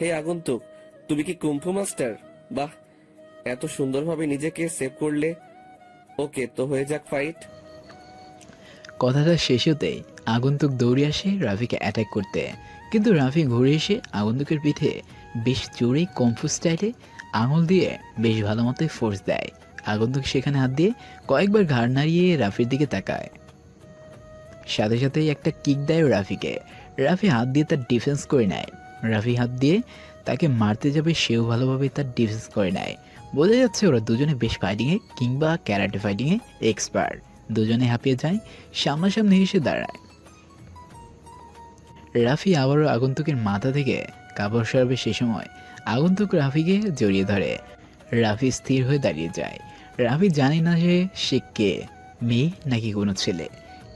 হে আগন্তুক, তুমি কি কুম্ফু মাস্টার? বাহ, এত সুন্দরভাবে নিজেকে সেভ করলে। ওকে, তো হয়ে যাক ফাইট। কথাটা শেষ হতেই আগন্তুক দৌড়ে আসে রাফিকে অ্যাটাক করতে, কিন্তু রাফি ঘুরে এসে আগন্তুকের পিঠে বেশ জোরে কম্ফু স্টাইলে আঙুল দিয়ে বেশ ভালো মতোই ফোর্স দেয়। আগন্তুক সেখানে হাত দিয়ে কয়েকবার ঘাড় নাড়িয়ে রাফির দিকে তাকায়, সাথে সাথেই একটা কিক দেয় রাফিকে। রাফি হাত দিয়ে তার ডিফেন্স করে নেয়। রাফি হাত দিয়ে তাকে মারতে যাবে, সেও ভালোভাবে তার ডিফেন্স করে নেয়। বোঝা যাচ্ছে ওরা দুজনে বেশ ফাইটিংয়ে কিংবা ক্যারাটে ফাইটিংয়ে এক্সপার্ট। দুজনে হাঁপিয়ে যায়, সামনাসামনি এসে দাঁড়ায়। রাফি আবারও আগন্তুকের মাথা থেকে কাপড় সরাবে, সে সময় আগন্তুক রাফিকে জড়িয়ে ধরে। রাফি স্থির হয়ে দাঁড়িয়ে যায়। রাফি জানে না যে সে কে, মেয়ে নাকি কোনো ছেলে,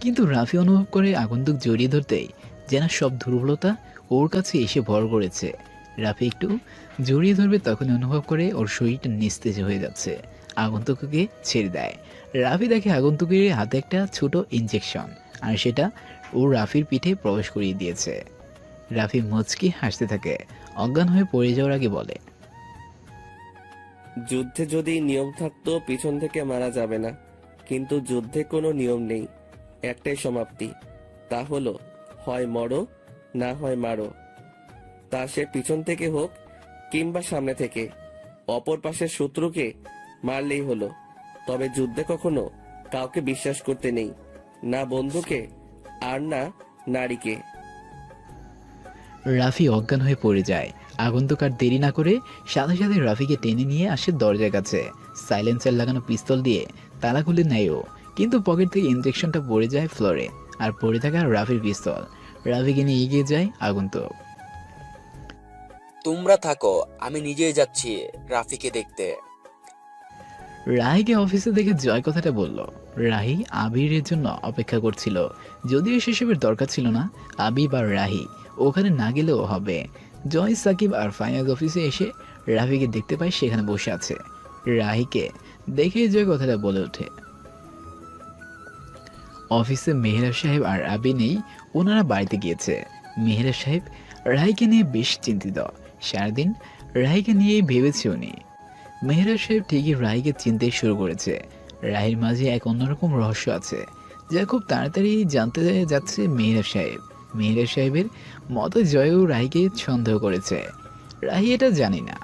কিন্তু রাফি অনুভব করে আগন্তুক জড়িয়ে ধরতেই যেন সব দুর্বলতা ওর কাছে এসে ভর করেছে। রাফি একটু জড়িয়ে ধরবে তখন অনুভব করে ওর শরীরটা নিস্তেজ হয়ে যাচ্ছে। আগন্তুককে ছেড়ে দেয়। রাফি দেখে আগন্তুকের হাতে একটা ছোট ইনজেকশন, আর সেটা ও রাফির পিঠে প্রবেশ করিয়ে দিয়েছে। রাফি মুচকি হাসতে থাকে, অজ্ঞান হয়ে পড়ে যাওয়ার আগে বলে, যুদ্ধে যদি নিয়ম থাকতো পিছন থেকে মারা যাবে না, কিন্তু যুদ্ধে কোনো নিয়ম নেই, একটাই সমাপ্তি। তা হলো হয় মরো, না হয় মারো। তা সে পিছন থেকে হোক কিংবা সামনে থেকে, অপর পাশের শত্রুকে মারলেই হলো। তবে যুদ্ধে কখনো কাউকে বিশ্বাস করতে নেই, না বন্ধুকে আর না নারীকে। রাফি অজ্ঞান হয়ে পড়ে যায়। আগন্তুক আর দেরি না করে সাথে সাথে রাফিকে টেনে নিয়ে আসে দরজার কাছে। সাইলেন্সার লাগানো পিস্তল দিয়ে তালা খুলে নেয় ও, কিন্তু পকেট থেকে ইনজেকশনটা পড়ে যায় ফ্লোরে, আর পড়ে থাকা রাফির পিস্তল। রাফিকে নিয়ে এগিয়ে যায় আগন্তুক। তোমরা থাকো, আমি নিজেই যাচ্ছি রাফিকে দেখতে। রাহিকে অফিসে দেখে জয় কথাটা বলল। রাহি আবিরের জন্য অপেক্ষা করছিল, যদিও সেসবের দরকার ছিল না। আবিব আর রাহি ওখানে না গেলেও হবে। জয়, সাকিব আর ফাইনাজ অফিসে এসে রাফিকে দেখতে পায় সেখানে বসে আছে। রাহিকে দেখে জয় কথাটা বলে ওঠে। অফিসে মেহেরা সাহেব আর আবি নেই, ওনারা বাড়িতে গিয়েছে। মেহেরা সাহেব রাহিকে নিয়ে বেশ চিন্তিত, সারাদিন রাহিকে নিয়েই ভেবেছে উনি। মেহেরা সাহেব ঠিকই রাহিকে চিনতে শুরু করেছে। রাহির মাঝে এক অন্যরকম রহস্য আছে, যা খুব তাড়াতাড়ি জানতে যাচ্ছে মেহেরা সাহেব। মেহেরা সাহেবের মতো জয়ও রাহিকে সন্দেহ করেছে, রাহি এটা জানি না।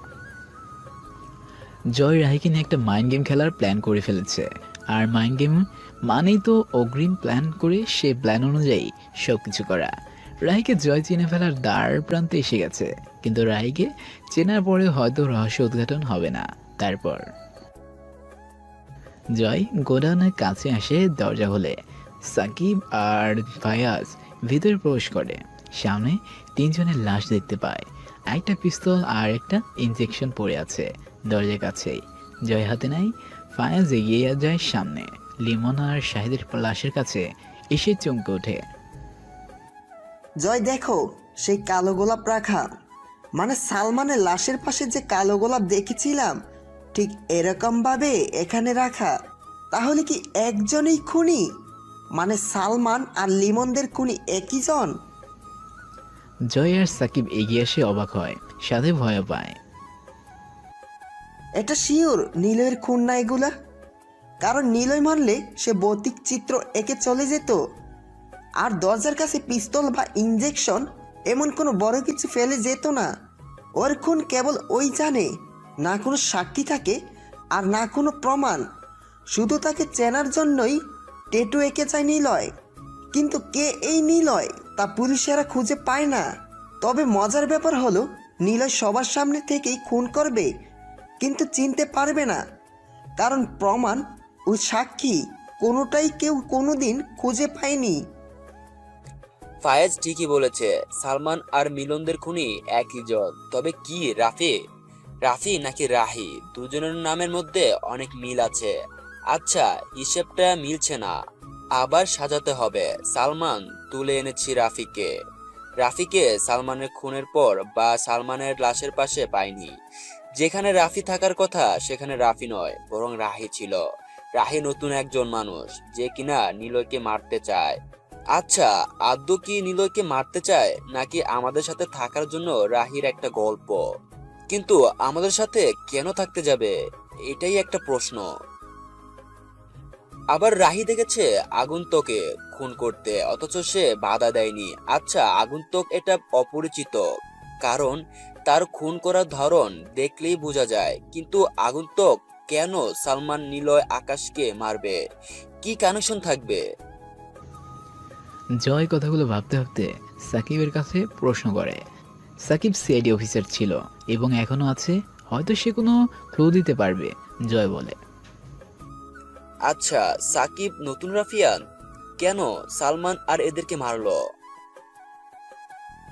জয় রাহিকে নিয়ে একটা মাইন্ড গেম খেলার প্ল্যান করে ফেলেছে, আর মাইন্ড গেম মানেই তো অগ্রিম প্ল্যান করে সে প্ল্যান অনুযায়ী সব কিছু করা। রাহিকে জয় চিনে ফেলার দ্বার প্রান্তে এসে গেছে, কিন্তু রাহিকে চেনার পরে হয়তো রহস্য উদ্ঘাটন হবে না। তারপর জয় গোডাউনের কাছে আসে, দরজা খুলে সাকিব আর ফায়াজ ভিতরে প্রবেশ করে। সামনে তিনজনের লাশ দেখতে পায়, একটা পিস্তল আর একটা ইনজেকশন পড়ে আছে দরজার কাছেই। জয় হাতে নাই। ফায়াজ এগিয়ে যায় সামনে, লিমন আর শাহিদের লাশের কাছে এসে চমকে ওঠে। জয় দেখো, সেই কালো গোলাপ রাখা, মানে সালমানের লাশের পাশে যে কালো গোলাপ দেখেছিলাম ঠিক এরকম ভাবে এখানে রাখা। তাহলে কি একজনই খুনি? মানে সালমান আর লিমনদের খুনি একই জন? জয় আর সাকিব এগিয়ে এসে অবাক হয়, সাথে ভয় পায়। এটা শিওর নীলয়ের খুন না এগুলা? কারণ নীলয় মারলে সে ভৌতিক চিত্র এঁকে চলে যেত, আর দরজার কাছে পিস্তল বা ইনজেকশন এমন কোনো বড় কিছু ফেলে যেত না। ওর খুন কেবল ওই জানে, না কোনো সাক্ষী থাকে আর না কোনো প্রমাণ, শুধু তাকে চেনার জন্যই টেটু এঁকে চায় নীলয়। কিন্তু কে এই নীলয় তা পুলিশেরা খুঁজে পায় না। তবে মজার ব্যাপার হলো, নীলয় সবার সামনে থেকেই খুন করবে, কিন্তু চিনতে পারবে না, কারণ প্রমাণ ও সাক্ষী কোনোটাই কেউ কোনোদিন খুঁজে পায়নি। ফায়েজ ঠিকই বলেছে, সালমান আর মিলনদের খুনি একই জন। তবে কি রাফি? রাফি নাকি রাহি, দুজনের নামের মধ্যে অনেক মিল আছে। আচ্ছা, হিসেবটা মিলছে না, আবার সাজাতে হবে। সালমান তুলে এনেছি রাফিকে। রাফিকে সালমানের খুনের পর বা সালমানের লাশের পাশে পাইনি। যেখানে রাফি থাকার কথা সেখানে রাফি নয়, বরং রাহি ছিল। রাহি নতুন একজন মানুষ, যে কিনা নিলয়কে মারতে চায়। আচ্ছা, আদ্য কি নিলয়কে মারতে চায় নাকি আমাদের সাথে থাকার জন্য রাহির একটা গল্প? কিন্তু আমাদের সাথে কেন থাকতে যাবে, এটাই একটা প্রশ্ন। আবার রাহি দেখেছে আগন্তুককে খুন করতে, অথচ সে বাধা দেয়নি। আচ্ছা, আগন্তুক এটা অপরিচিত, কারণ তার খুন করার ধরন দেখলেই বোঝা যায়। কিন্তু আগন্তুক কেন সালমান, নিলয়, আকাশকে মারবে? কি কানেকশন থাকবে? জয় কথাগুলো ভাবতে ভাবতে সাকিবের কাছে প্রশ্ন করে। সাকিব সিআইডি অফিসার ছিল এবং এখনো আছে, হয়তো সে কোনো ক্লু দিতে পারবে। জয় বলে, আচ্ছা, সাকিব নতুন রাফিয়ান কেন সালমান আর এদেরকে মারলো?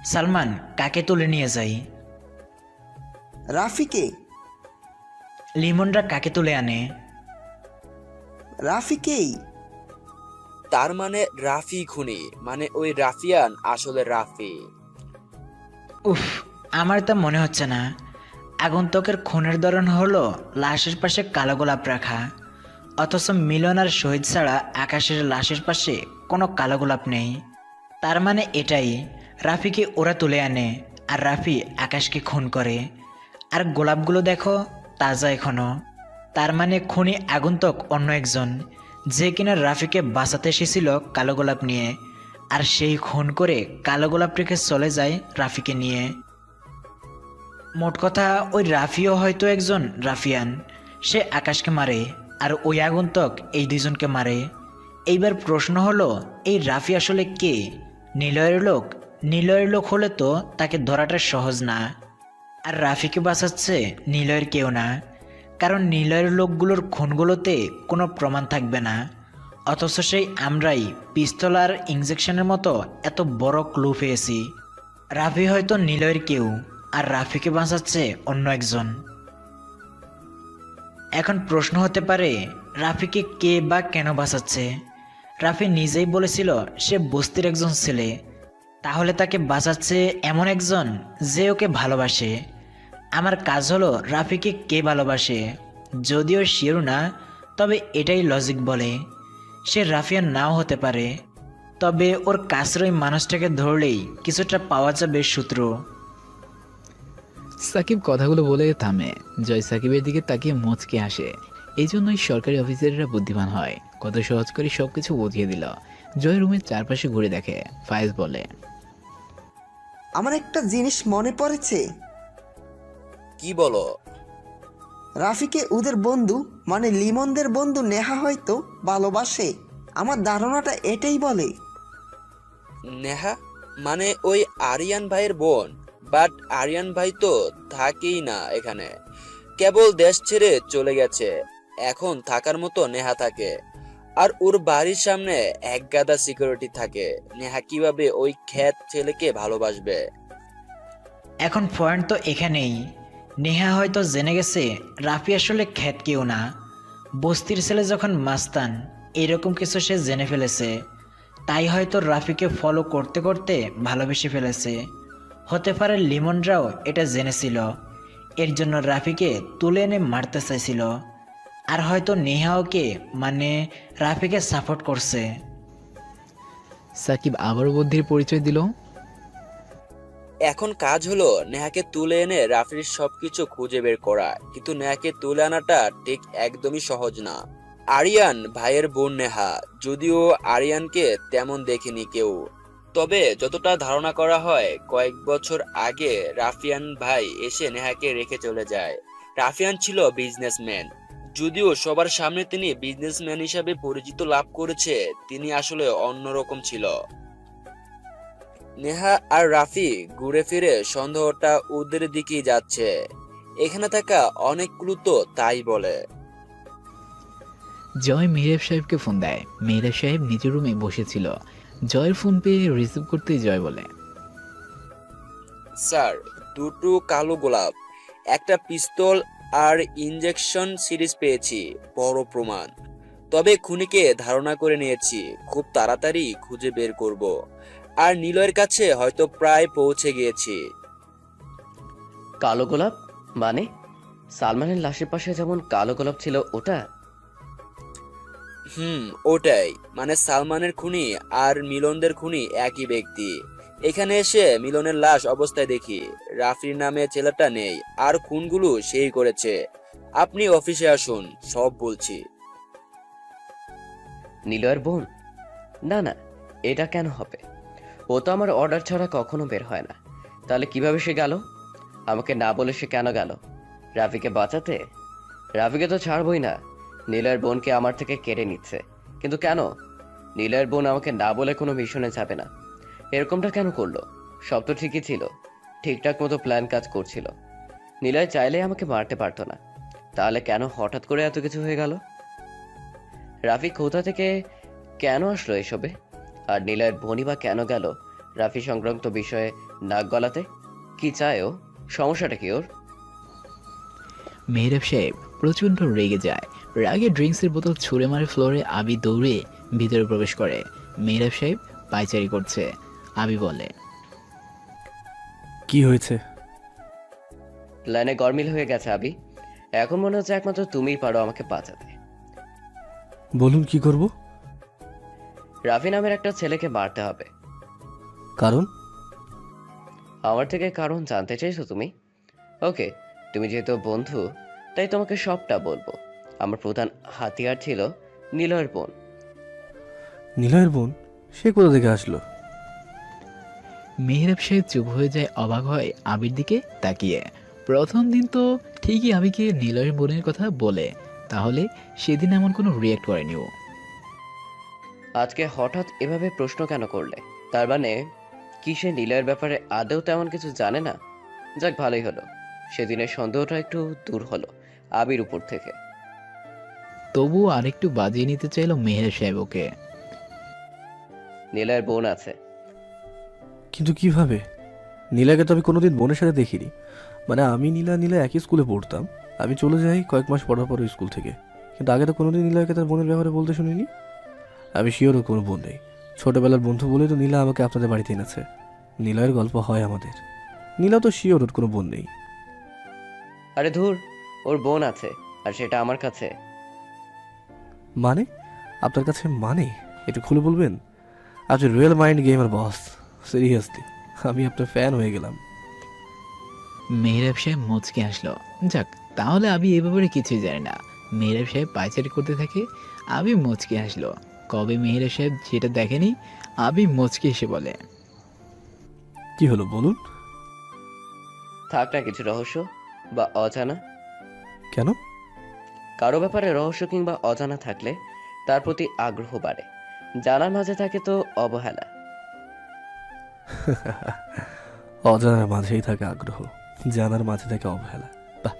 সালমান কাকে তুলে নিয়ে যাই? রাফিকে। লিমনরা কাকে তুলে আনে? রাফিকেই। তার মানে রাফি খুনি, মানে ওই রাফিয়ান আসলে রাফি। উফ, আমার তা মনে হচ্ছে না। আগন্তুকের খুনের ধরন হলো লাশের পাশে কালো গোলাপ রাখা, অথচ মিলন আর শহীদ ছাড়া আকাশের লাশের পাশে কোনো কালো গোলাপ নেই। তার মানে এটাই, রাফিকে ওরা তুলে আনে আর রাফি আকাশকে খুন করে। আর গোলাপগুলো দেখো, তাজা এখনো। তার মানে খুনি আগন্তুক অন্য একজন, যে কিনা রাফিকে বাঁচাতে এসেছিল কালো গোলাপ নিয়ে, আর সেই খুন করে কালো গোলাপ রেখে চলে যায় রাফিকে নিয়ে। মোট কথা, ওই রাফিও হয়তো একজন রাফিয়ান। সে আকাশকে মারে আর ওই আগন্তুক এই দুজনকে মারে। এইবার প্রশ্ন হলো, এই রাফি আসলে কে? নিলয়ের লোক? নিলয়ের লোক হলে তো তাকে ধরাটা সহজ না। আর রাফিকে বাঁচাচ্ছে নিলয়ের কেউ না, কারণ নিলয়ের লোকগুলোর খুনগুলোতে কোনো প্রমাণ থাকবে না। অথচ সেই আমরাই পিস্তল আর ইঞ্জেকশনের মতো এত বড় ক্লু পেয়েছি। রাফি হয়তো নিলয়ের কেউ, আর রাফিকে বাঁচাচ্ছে অন্য একজন। এখন প্রশ্ন হতে পারে, রাফিকে কে বা কেন বাঁচাচ্ছে? রাফি নিজেই বলেছিল সে বস্তির একজন ছেলে, তাহলে তাকে বাঁচাচ্ছে এমন একজন যে ওকে ভালোবাসে। আমার কাজ হলো রাফিকে কে ভালোবাসে, যদিও শিওর না, তবে এটাই লজিক বলে। সে রাফিয়ান নাও হতে পারে, তবে ওর কাছের ওই মানুষটাকে ধরলেই কিছুটা পাওয়া যাবে সূত্র। সাকিব কথাগুলো বলে থামে। জয় সাকিবের দিকে তাকিয়ে মুচকে আসে। এই জন্যই সরকারি অফিসাররা বুদ্ধিমান হয়, কত সহজ করে সবকিছু বুঝিয়ে দিল। জয় রুমের চারপাশে ঘুরে দেখে। ফায়েজ বলে, আমার একটা জিনিস মনে পড়েছে। কি বলো? রাফিকে ওদের বন্ধু মানে লিমনদের বন্ধু নেহা হয়তো ভালোবাসে। আমার ধারণাটা এটাই বলে। নেহা মানে ওই আরিয়ান ভাইয়ের বোন? বাট আরিয়ান ভাই তো থাকেই না এখানে, কেবল দেশ ছেড়ে চলে গেছে। এখন থাকার মতো নেহা থাকে, আর ওর বাড়ির সামনে এক গাদা সিকিউরিটি থাকে। নেহা কিভাবে ওই খ্যাত ছেলেকে ভালোবাসবে? এখন পয়েন্ট তো এখানেই। নেহা হয়তো জেনে গেছে রাফি আসলে খ্যাত কেউ না, বস্তির ছেলে যখন মাস্তান, এরকম কিছু সে জেনে ফেলেছে। তাই হয়তো রাফিকে ফলো করতে করতে ভালোবেসে ফেলেছে। হতে পারে লিমনরাও এটা জেনেছিল, এর জন্য রাফিকে তুলে এনে মারতে চাইছিল। আর হয়তো নেহাওকে মানে রাফিকে সাপোর্ট করছে। সাকিব আবারও বুদ্ধির পরিচয় দিল। এখন কাজ হলো নেহাকে তুলে এনে রাফির সবকিছু খুঁজে বের করা। কিন্তু নেহাকে তুলে আনাটা ঠিক একদমই সহজ না। আরিয়ান ভাইয়ের বোন নেহা, যদিও আরিয়ানকে তেমন দেখেনি কেউ, তবে যতটা ধারণা করা হয় কয়েক বছর আগে রাফিয়ান ভাই এসে নেহাকে রেখে চলে যায়। রাফিয়ান ছিল বিজনেসম্যান, যদিও সবার সামনে তিনি বিজনেসম্যান হিসাবে পরিচিত লাভ করেছে, তিনি আসলে অন্যরকম ছিল। নেহা আর রাফি ঘুরে ফিরে সন্দেহটা ওদের দিকেই যাচ্ছে। এখানে থাকা অনেক ক্লু তো তাই বলে। জয় মেহরাব সাহেবকে ফোন দেয়। মেহরাব সাহেব নিজের রুমে বসেছিল। জয়ের ফোন পেয়ে রিসিভ করতেই জয় বলে, স্যার, দুটো কালো গোলাপ, একটা পিস্তল আর ইনজেকশন সিরিজ পেয়েছি, বড় প্রমাণ। তবে খুনিকে ধারণা করে নিয়েছি, খুব তাড়াতাড়ি খুঁজে বের করব। আর নিলয়ের কাছে হয়তো প্রায় পৌঁছে গিয়েছি। কালো গোলাপ মানে সালমানের লাশের পাশে যেমন কালো গোলাপ ছিল ওটা? ওটাই, মানে সালমানের খুনি আর মিলনদের খুনি একই ব্যক্তি। এখানে এসে মিলনের লাশ অবস্থায় দেখি রাফির নামে ছেলেটা নেই, আর খুনগুলো সেই করেছে। আপনি অফিসে আসুন, সব বলছি। নিলয়ের বোন? না না, এটা কেন হবে? ও তো আমার অর্ডার ছাড়া কখনো বের হয় না। তাহলে কিভাবে সে গেল? আমাকে না বলে সে কেন গেল? রাফিকে বাঁচাতে? রাফিকে তো ছাড়বই না, নিলয়ের বোনকে আমার থেকে কেড়ে নিচ্ছে। কিন্তু কেন? নিলয়ের বোন আমাকে না বলে কোনো মিশনে যাবে না। এরকমটা কেন করলো? সব তো ঠিকই ছিল, ঠিকঠাক মতো প্ল্যান কাজ করছিল। নিলয় চাইলে আমাকে মারতে পারতো না, তাহলে কেন হঠাৎ করে এত কিছু হয়ে গেল? রাফি কোথা থেকে কেন আসলো এসবে? আর নিলয়ের বোনই বা কেন গেল রাফি সংক্রান্ত বিষয়ে নাক গলাতে? কি চায় ও? সমস্যাটা কি ওর? মেহরাব সাহেব প্রচণ্ড রেগে যায়। রাগে ড্রিঙ্কসের বোতল ছুঁড়ে মারে ফ্লোরে। আবি দৌড়ে ভিতরে প্রবেশ করে। মেহরাব সাহেব পায়চারি করছে। আবি বলে, কি হয়েছে? প্ল্যানে গরমিল হয়ে গেছে আবি। এখন মনে হচ্ছে একমাত্র তুমিই পারো আমাকে বাঁচাতে। বলুন কি করব? রাফি নামের একটা ছেলেকে মারতে হবে। কারণ? আমার থেকে কারণ জানতে চাইছো তুমি? ওকে, তুমি যেহেতু বন্ধু তাই তোমাকে সবটা বলবো। আমার প্রধান হাতিয়ার ছিল নিলয়ের বোন। নিলয়ের বোন? সে কোথা থেকে আসলো? মেহরাব সাহেব চুপ হয়ে যায়, অবাক হয় আবির দিকে তাকিয়ে। প্রথম দিন তো ঠিকই আবিকে নিলয়ের বোনের কথা বলে, তাহলে সেদিন এমন কোনো রিয়েক্ট করেনি ও। আজকে হঠাৎ এভাবে প্রশ্ন কেন করলে? তার মানে কি সে নিলয়ের ব্যাপারে আদৌ তেমন কিছু জানে না? যাক, ভালোই হলো, সেদিনের সন্দেহটা একটু দূর হলো আবির উপর থেকে। তবুও আরেকটু বাজিয়ে নিতে চাইল মেহরাব সাহেব ওকে। নিলয়ের বোন আছে। কিন্তু কিভাবে? নীলাকে তো আমি কোনোদিন বোনের সাথে দেখিনি। মানে আমি নীলা একই স্কুলে পড়তাম। আমি চলে যাই কয়েক মাস পর পর ওই স্কুল থেকে, কিন্তু আগে তো কোনোদিন নীলাকে তার বোনের ব্যাপারে বলতে শুনিনি। আমি শিওরও কোনো বোন নেই। ছোটবেলার বন্ধু বলেই তো নীলা আমাকে আপনাদের বাড়িতে এনেছে। নীলয়ের গল্প হয় আমাদের। নীলা তো শিওর ওর কোনো বোন নেই। আরে ধুর, ওর বোন আছে, আর সেটা আমার কাছে। মানে? আপনার কাছে মানে? একটু খুলে বলবেন? আপনি রিয়েল মাইন্ড গেমার বস, সিরিয়াসলি আমি আপনার ফ্যান হয়ে গেলাম। মেহরাব সাহেব মুচকে আসলো। যাক, তাহলে আমি এ ব্যাপারে কিছুই জানি না। মেহরাব সাহেব পায়চারি করতে থাকে। আবি মুচকে আসলো। কবে মেহরাব সাহেব যেটা দেখেনি, আবি মুচকে এসে বলে, কি হলো বলুন? থাক না কিছু রহস্য বা অজানা। কেন? কারো ব্যাপারে রহস্য কিংবা অজানা থাকলে তার প্রতি আগ্রহ বাড়ে। জানার মাঝে থাকে তো অবহেলা। অজানার মাঝেই থাকে আগ্রহ, জানার মাঝে থাকে অবহেলা। বাহ,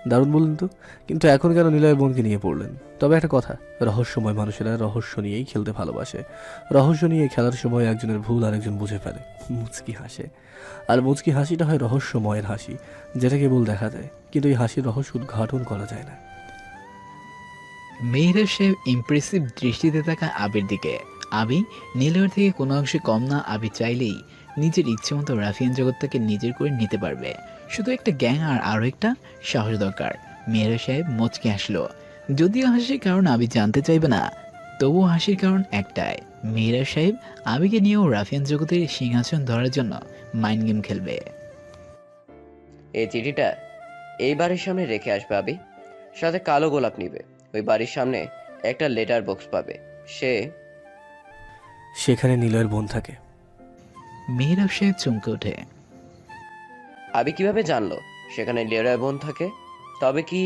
দারুণ বললেন তো। কিন্তু এখন কেন নিলয় বোনকে নিয়ে পড়লেন? তবে একটা কথা, রহস্যময় মানুষেরা রহস্য নিয়েই খেলতে ভালোবাসে। রহস্য নিয়ে খেলার সময় একজনের ভুল আরেকজন বুঝে ফেলে, মুচকি হাসে। আর মুচকি হাসিটা হয় রহস্যময়ের হাসি, যেটা কেবল দেখা যায়, কিন্তু এই হাসির রহস্য উদ্ঘাটন করা যায় না। মেহরাব সাহেব ইমপ্রেসিভ দৃষ্টিতে তাকায় আবির দিকে। আবি নীলয়ের থেকে কোনো অংশে কম না। আবি চাইলেই নিজের ইচ্ছে মতো রাফিয়ান জগৎটাকে নিজের করে নিতে পারবে। শুধু একটা গ্যাং আর আরও একটা সাহস দরকার। মেহরাব সাহেব মুচকে হাসলো। যদিও হাসির কারণ আবি জানতে চাইবে না, তবুও হাসির কারণ একটাই, মেহরাব সাহেব আবিকে নিয়েও রাফিয়ান জগতের সিংহাসন ধরার জন্য মাইন্ড গেম খেলবে। এই চিঠিটা এই বাড়ির সামনে রেখে আসবে আবি, সাথে কালো গোলাপ নিবে। ওই বাড়ির সামনে একটা লেটার বক্স পাবে। সেখানে নিলয়ের বোন থাকে। মেহরাব সাহেব চমকে ওঠে। আবি কিভাবে জানলো সেখানে লেটার বোন থাকে? তবে কি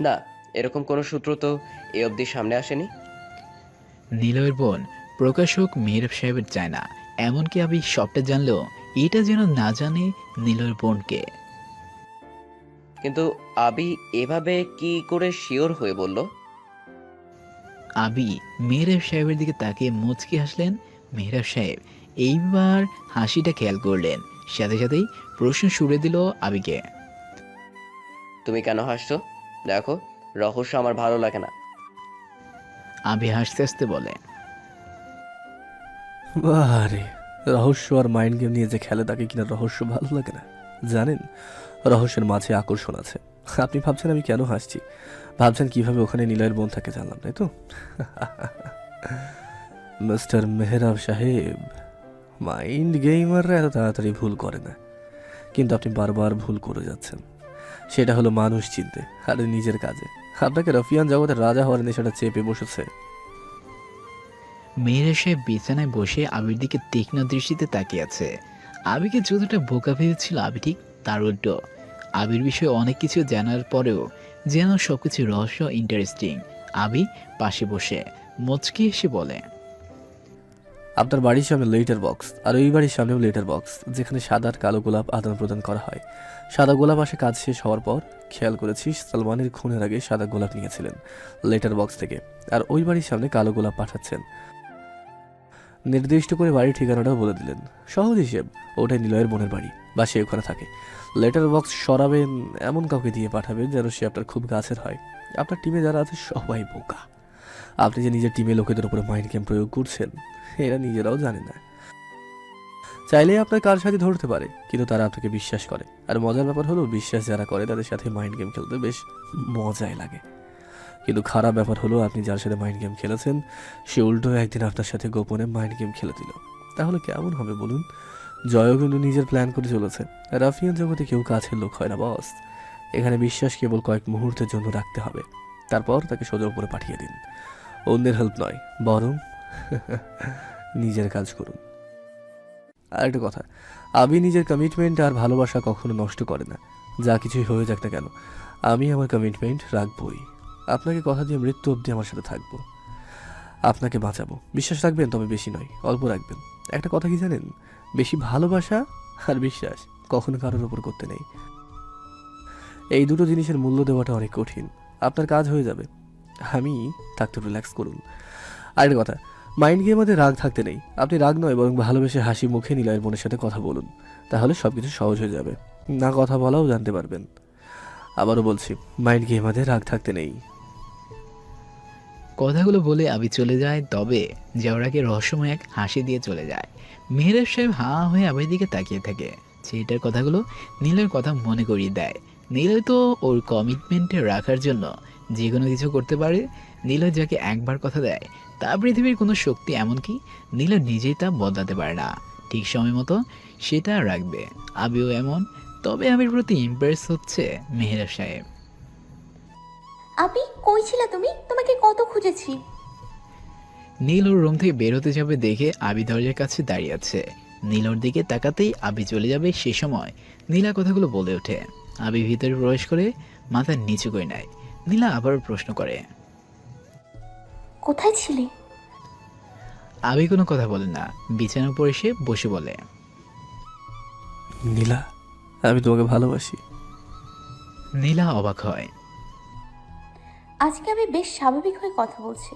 না, এরকম কোনো সূত্র তো এ অবধি সামনে আসেনি। নীলয়ের বোন প্রকাশক মেহরাব সাহেবের চায় না। এমনকি আবি সবটা জানলেও এটা যেন না জানে নীলয়ের বোনকে। কিন্তু আবি এভাবে কি করে শিওর হয়ে বলল? আবি মেহরাব সাহেবের দিকে তাকিয়ে মুচকি হাসলেন। মেহরাব সাহেব এইবার হাসিটা খেয়াল করলেন, সাথে সাথেই প্রশ্ন ছুড়ে দিল আবিকে। তুমি কেন হাসছো? দেখো, রহস্য আমার ভালো লাগে না। আবি হাসতে হাসতে বলে, আরে, রহস্য আর মাইন্ড গেম নিয়ে যে খেলে তাকে কিনা রহস্য ভালো লাগে না? জানেন, রহস্যের মাঝে আকর্ষণ আছে, আপনি ভাবছেন আমি কেন হাসছি, ভাবছেন কিভাবে ওখানে নিলয়ের বোন থাকে জানলাম, তাই তো? মিস্টার মেহরাব সাহেব, মাইন্ড গেমাররা এত তাড়াতাড়ি ভুল করে না, কিন্তু আপনি বারবার ভুল করে যাচ্ছেন। সেটা হলো মানুষ চিনতে আর নিজের কাজে। আপনাকে রফিয়ান জগতের রাজা হওয়ার নেশাটা চেপে বসেছে। মেয়েরা সাহেব বিছানায় বসে আবির দিকে তীক্ষ্ণ দৃষ্টিতে তাকিয়ে আছে। আবিকে যতটা বোকা ভেবেছিল আবি ঠিক তার উল্টো। আবির বিষয়ে অনেক কিছু জানার পরেও যেন সবকিছু রহস্য ইন্টারেস্টিং। আবি পাশে বসে মুচকি এসে বলে, আপনার বাড়ির সামনে লেটার বক্স, আর ওই বাড়ির সামনেও লেটার বক্স, যেখানে সাদা আর কালো গোলাপ আদান প্রদান করা হয়। সাদা গোলাপ আসে কাজ শেষ হওয়ার পর। খেয়াল করেছিস সালমানের খুনের আগে সাদা গোলাপ নিয়েছিলেন লেটার বক্স থেকে, আর ওই বাড়ির সামনে কালো গোলাপ পাঠাচ্ছেন। নির্দিষ্ট করে বাড়ির ঠিকানাটাও বলে দিলেন। সহজ হিসেব, ওটাই নিলয়ের বোনের বাড়ি বা সে ওখানে থাকে। লেটার বক্স সরাবেন এমন কাউকে দিয়ে পাঠাবেন যেন সে আপনার খুব কাছের হয়। আপনার টিমে যারা আছে সবাই বোকা। আপনি যে নিজের টিমে লোকেদের উপরে মাইন্ড গেম প্রয়োগ করছেন এরা নিজেরাও জানে না। চাইলেই আপনার কার সাথে ধরতে পারে, কিন্তু তারা আপনাকে বিশ্বাস করে। আর মজার ব্যাপার হলো, বিশ্বাস যারা করে তাদের সাথে মাইন্ড গেম খেলতে বেশ মজাই লাগে। কিন্তু খারাপ ব্যাপার হলো, আপনি যার সাথে মাইন্ড গেম খেলেছেন সে উল্টো একদিন আপনার সাথে গোপনে মাইন্ড গেম খেলে দিল। তাহলে কেমন হবে বলুন? জয়ও কিন্তু নিজের প্ল্যান করে চলেছে। রাফিয়ান জগতে কেউ কাছের লোক হয় না বস। এখানে বিশ্বাস কেবল কয়েক মুহূর্তের জন্য রাখতে হবে, তারপর তাকে সোজা উপরে পাঠিয়ে দিন। অন্যের হেল্প নয়, বরং নিজের কাজ করুন। আর একটা কথা, আমি নিজের কমিটমেন্ট আর ভালোবাসা কখনো নষ্ট করে না। যা কিছুই হয়ে যাক না কেন, আমি আমার কমিটমেন্ট রাখবই। আপনাকে কথা দিয়ে মৃত্যু অবধি আমার সাথে থাকবো, আপনাকে বাঁচাবো। বিশ্বাস রাখবেন, তবে বেশি নয়, অল্প রাখবেন। একটা কথা কি জানেন, বেশি ভালোবাসা আর বিশ্বাস কখনো কারোর ওপর করতে নেই। এই দুটো জিনিসের মূল্য দেওয়াটা অনেক কঠিন। আপনার কাজ হয়ে যাবে, আমি থাকতে রিল্যাক্স করুন। আর একটা কথা, মাইন্ড গেমের মধ্যে রাগ থাকতে নেই। আপনি রাগ নয়, বরং ভালোবেসে হাসি মুখে নিলয়ের বোনের সাথে কথা বলুন, তাহলে সবকিছু সহজ হয়ে যাবে। না কথা বলাও জানতে পারবেন। আবারও বলছি, মাইন্ড গেমের মধ্যে রাগ থাকতে নেই। কথাগুলো বলে আবি চলে যায়, তবে যাওয়ার রহস্যময় এক হাসি দিয়ে চলে যায়। মেহরাব সাহেব হাঁ হয়ে আবির দিকে তাকিয়ে থাকে। ছেলেটার কথাগুলো নীলের কথা মনে করিয়ে দেয়। নীলয় তো ওর কমিটমেন্টে রাখার জন্য যে কোনো কিছু করতে পারে। নীলয় যাকে একবার কথা দেয় তা পৃথিবীর কোনো শক্তি, এমনকি নীলয় নিজেই তা বদলাতে পারে না। ঠিক সময় মতো সেটা রাখবে। আবিও এমন। তবে আবির প্রতি ইমপ্রেস হচ্ছে মেহরাব সাহেব। আপি কই ছিলা তুমি? তোমাকে কত খুঁজেছি। নীল ওর রুম থেকে বের হতে যাবে দেখে আবি দরজার কাছে দাঁড়িয়ে আছে। নীল ওর দিকে তাকাতেই আবি চলে যাবে, সে সময় নীলা কথাগুলো বলে ওঠে। আবি ভিতরে প্রবেশ করে মাথা নিচু করে নেয়। নীলা আবার প্রশ্ন করে, কোথায় ছিলে? আবি কোনো কথা বলে না, বিছানার উপর এসে বসে বলে, নীলা, আমি তোমাকে ভালোবাসি। নীলা অবাক হয়। আজকে আমি বেশ স্বাভাবিক হয়ে কথা বলছি,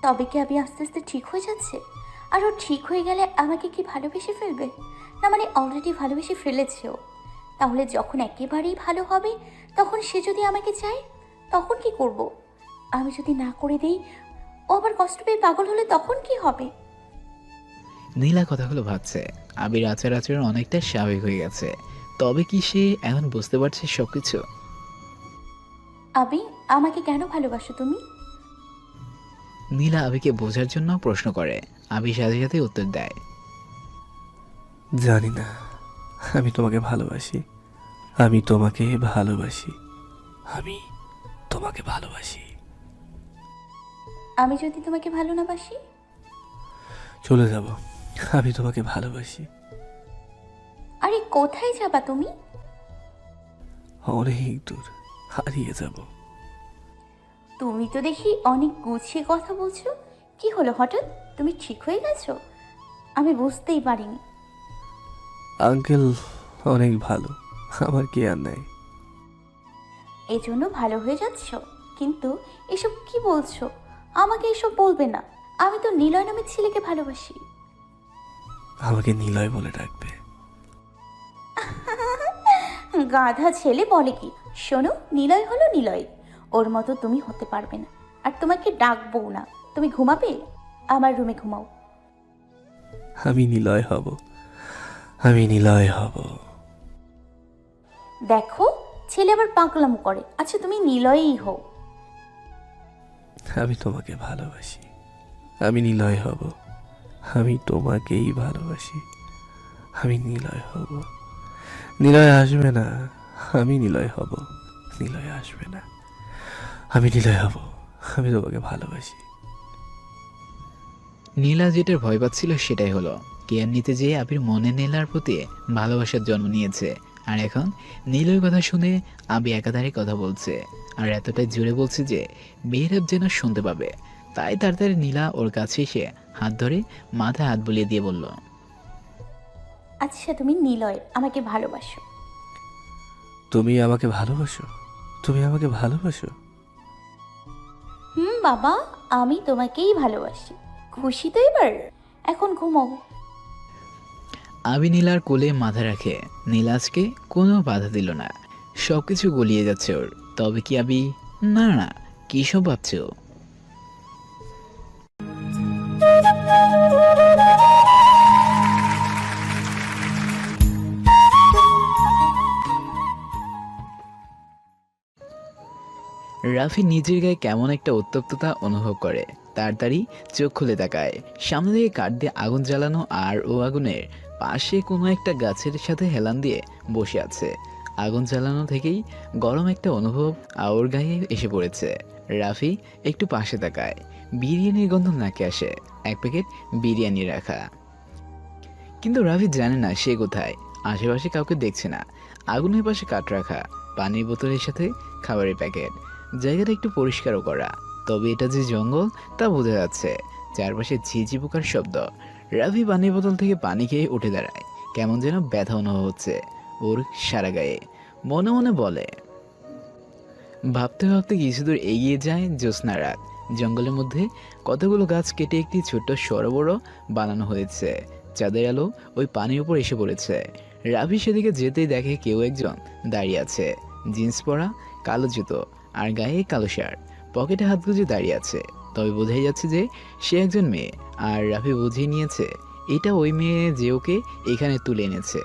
তবে কি আমি আস্তে আস্তে ঠিক হয়ে যাচ্ছে? আর ও ঠিক হয়ে গেলে আমাকে কি ভালোবেসে ফেলবে? না মানে অলরেডি ভালোবেসে ফেলেছে ও। তাহলে যখন একেবারেই ভালো হবে, তখন সে যদি আমাকে চায়, তখন কি করব? আমি যদি না করে দিই, ও আবার কষ্ট পেয়ে পাগল হলে তখন কি হবে? নীলা কথাগুলো ভাবছে। আবির আচার আচরণ অনেকটা স্বাভাবিক হয়ে গেছে, তবে কি সে এখন বুঝতে পারছে সবকিছু? আবি, আমাকে কেন ভালোবাসো তুমি? নীলা আবিকে বোঝার জন্য প্রশ্ন করে। আবি সাথে সাথে উত্তর দেয়, জানি না, আমি তোমাকে ভালোবাসি। আমি তোমাকে ভালোবাসি। আমি তোমাকে ভালোবাসি। আমি যদি তোমাকে ভালো না বাসি? চলে যাব। আমি তোমাকে ভালোবাসি। আরে কোথায় যাবা তুমি? অনেক দূর, হারিয়ে যাব। তুমি তো দেখি অনেক গুছিয়ে কথা বলছো। কি হলো হঠাৎ? তুমি ঠিক হয়ে গেছো? আমি বুঝতেই পারিনি। আঙ্কেল অনেক ভালো, আমার কে আর নাই। এই জন্য ভালো হয়ে যাচ্ছ? কিন্তু এসব কি বলছো? আমাকে এসব বলবে না। আমি তো নিলয় নামের ছেলেকে ভালোবাসি। আমাকে নিলয় বলে ডাকবে। গাধা ছেলে বলে কি? শোনো, নিলয় হলো নিলয়, ওর মতো তুমি হতে পারবে না। আর তোমাকে ডাকবো না। তুমি ঘুমাবে? আমার রুমে ঘুমাও। আমি নিলয় হব, আমি নিলয় হব। দেখো, ছেলে আবার পাগলামো করে। আচ্ছা তুমি নিলয়ই হও। আমি তোমাকে ভালোবাসি, আমি নিলয় হব। আমি তোমাকেই ভালোবাসি, আমি নিলয় হব। নিলয় আসবে না, আমি নিলয় হব। নিলয় আসবে না, আমি নিলয় হব। আমি তোমাকে ভালোবাসি। নীলা যেটার ভয় পাচ্ছিল সেটাই হলো। কেয়ার নিতে যেয়ে আবির মনে নীলার প্রতি ভালোবাসার জন্ম নিয়েছে। আর এখন নীলের কথা শুনে আবি একাধারে কথা বলছে, আর এতটাই জোরে বলছে যে মেয়েরাব যেন শুনতে পাবে। তাই তাড়াতাড়ি নীলা ওর কাছে এসে হাত ধরে মাথায় হাত বুলিয়ে দিয়ে বলল, আচ্ছা তুমি নিলয়, আমাকে ভালোবাসো? তুমি আমাকে ভালোবাসো? তুমি আমাকে ভালোবাসো? বাবা, আমি তোমাকেই ভালোবাসি। খুশি তো এবার? এখন ঘুমাও। আবি নীলার কোলে মাথা রাখে। নীলা আজকে কোনো বাধা দিল না। সবকিছু গলিয়ে যাচ্ছে ওর। তবে কি আবি? না না, কি সব ভাবছে ও? রাফি নিজের গায়ে কেমন একটা উত্তপ্ততা অনুভব করে। তাড়াতাড়ি চোখ খুলে তাকায়। সামনে থেকে কাঠ দিয়ে আগুন জ্বালানো, আর ও আগুনের পাশে কোনো একটা গাছের সাথে হেলান দিয়ে বসে আছে। আগুন জ্বালানো থেকেই গরম একটা অনুভব ওর গায়ে এসে পড়েছে। রাফি একটু পাশে তাকায়। বিরিয়ানির গন্ধ নাকে আসে। এক প্যাকেট বিরিয়ানি রাখা। কিন্তু রাফি জানে না সে কোথায়। আশেপাশে কাউকে দেখছে না। আগুনের পাশে কাঠ রাখা, পানির বোতলের সাথে খাবারের প্যাকেট। জায়গাটা একটু পরিষ্কারও করা, তবে এটা যে জঙ্গল তা বোঝা যাচ্ছে। চারপাশে ঝিঝি পোকার শব্দ। রাফি পানির বোতল থেকে পানি খেয়ে উঠে দাঁড়ায়। কেমন যেন ব্যথা অনুভব হচ্ছে ওর সারা গায়ে। মনে মনে বলে, ভাবতে ভাবতে কিছু দূর এগিয়ে যায় জ্যোৎস্না রাত। জঙ্গলের মধ্যে কতগুলো গাছ কেটে একটি ছোট্ট সরোবর বানানো হয়েছে। চাঁদের আলো ওই পানির উপর এসে পড়েছে। রাফি সেদিকে যেতেই দেখে কেউ একজন দাঁড়িয়ে আছে। জিন্স পরা, কালো জুতো আর গায়ে কালো শার্ট, পকেটে হাত গুজে দাঁড়িয়ে আছে। তবে বোঝাই যাচ্ছে যে সে একজন মেয়ে। আর রাফি বুঝিয়ে নিয়েছে এটা ওই মেয়ে যে ওকে এখানে তুলে এনেছে।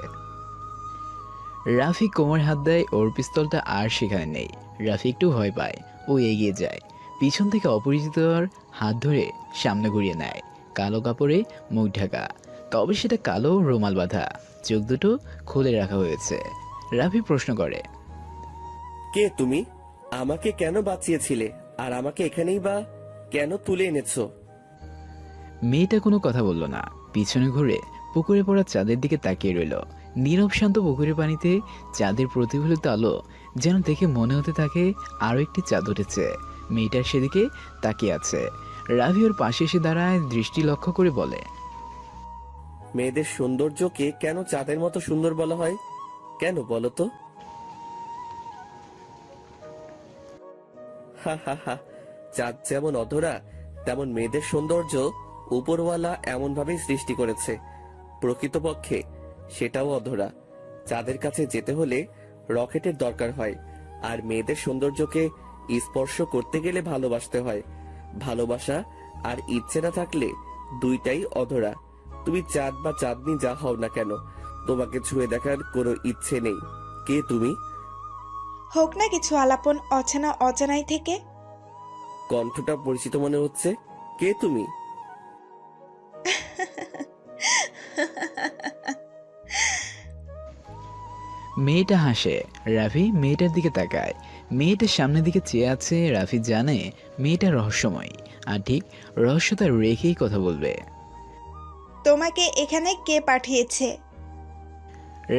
রাফি কোমর হাত দেয়, ওর পিস্তলটা আর সেখানে নেই। রাফি একটু ভয় পায়। ও এগিয়ে যায়, পিছন থেকে অপরিচিতর হাত ধরে সামনে ঘুরিয়ে নেয়। কালো কাপড়ে মুখ ঢাকা, তবে সেটা কালো রুমাল বাঁধা। চোখ দুটো খুলে রাখা হয়েছে। রাফি প্রশ্ন করে, কে তুমি? আমাকে কেন বাঁচিয়েছিলে? আর আমাকে এখানেই বা কেন তুলে এনেছো? মেয়েটা কোনো কথা বলল না। পিছনে ঘুরে পুকুরে পড়া চাঁদের দিকে তাকিয়ে রইল। নীরব শান্ত পুকুরের পানিতে চাঁদের প্রতিফলিত আলো যেন দেখে মনে হতে থাকে আরও একটি চাঁদ উঠেছে। মেয়েটার সেদিকে তাকিয়ে আছে। রাভি ওর পাশে এসে দাঁড়ায়, দৃষ্টি লক্ষ্য করে বলে, মেয়েদের সৌন্দর্যকে কেন চাঁদের মতো সুন্দর বলা হয়? কেন বলো তো? হা হা হা, চাঁদ যেমন অধরা, তেমন মেয়েদের সৌন্দর্য উপরওয়ালা এমন ভাবেই সৃষ্টি করেছে। প্রকৃতপক্ষে সেটাও অধরা। চাঁদের কাছে যেতে হলে রকেটের দরকার হয়, আর মেয়েদের সৌন্দর্যকে স্পর্শ করতে গেলে ভালোবাসতে হয়। ভালোবাসা আর ইচ্ছে না থাকলে দুইটাই অধরা। তুমি চাঁদ বা চাঁদনি যা হও না কেন, তোমাকে ছুঁয়ে দেখার কোনো ইচ্ছে নেই। কে তুমি? হোক না কিছু আলাপন অচেনা অজানাই থেকে। কণ্ঠটা পরিচিত মনে হচ্ছে। কে তুমি? মেয়েটা হাসে। রাফি মেয়েটার দিকে তাকায়। মেয়েটার সামনের দিকে চেয়ে আছে। রাফি জানে মেয়েটা রহস্যময়, আর ঠিক রহস্যতা রেখেই কথা বলবে। তোমাকে এখানে কে পাঠিয়েছে?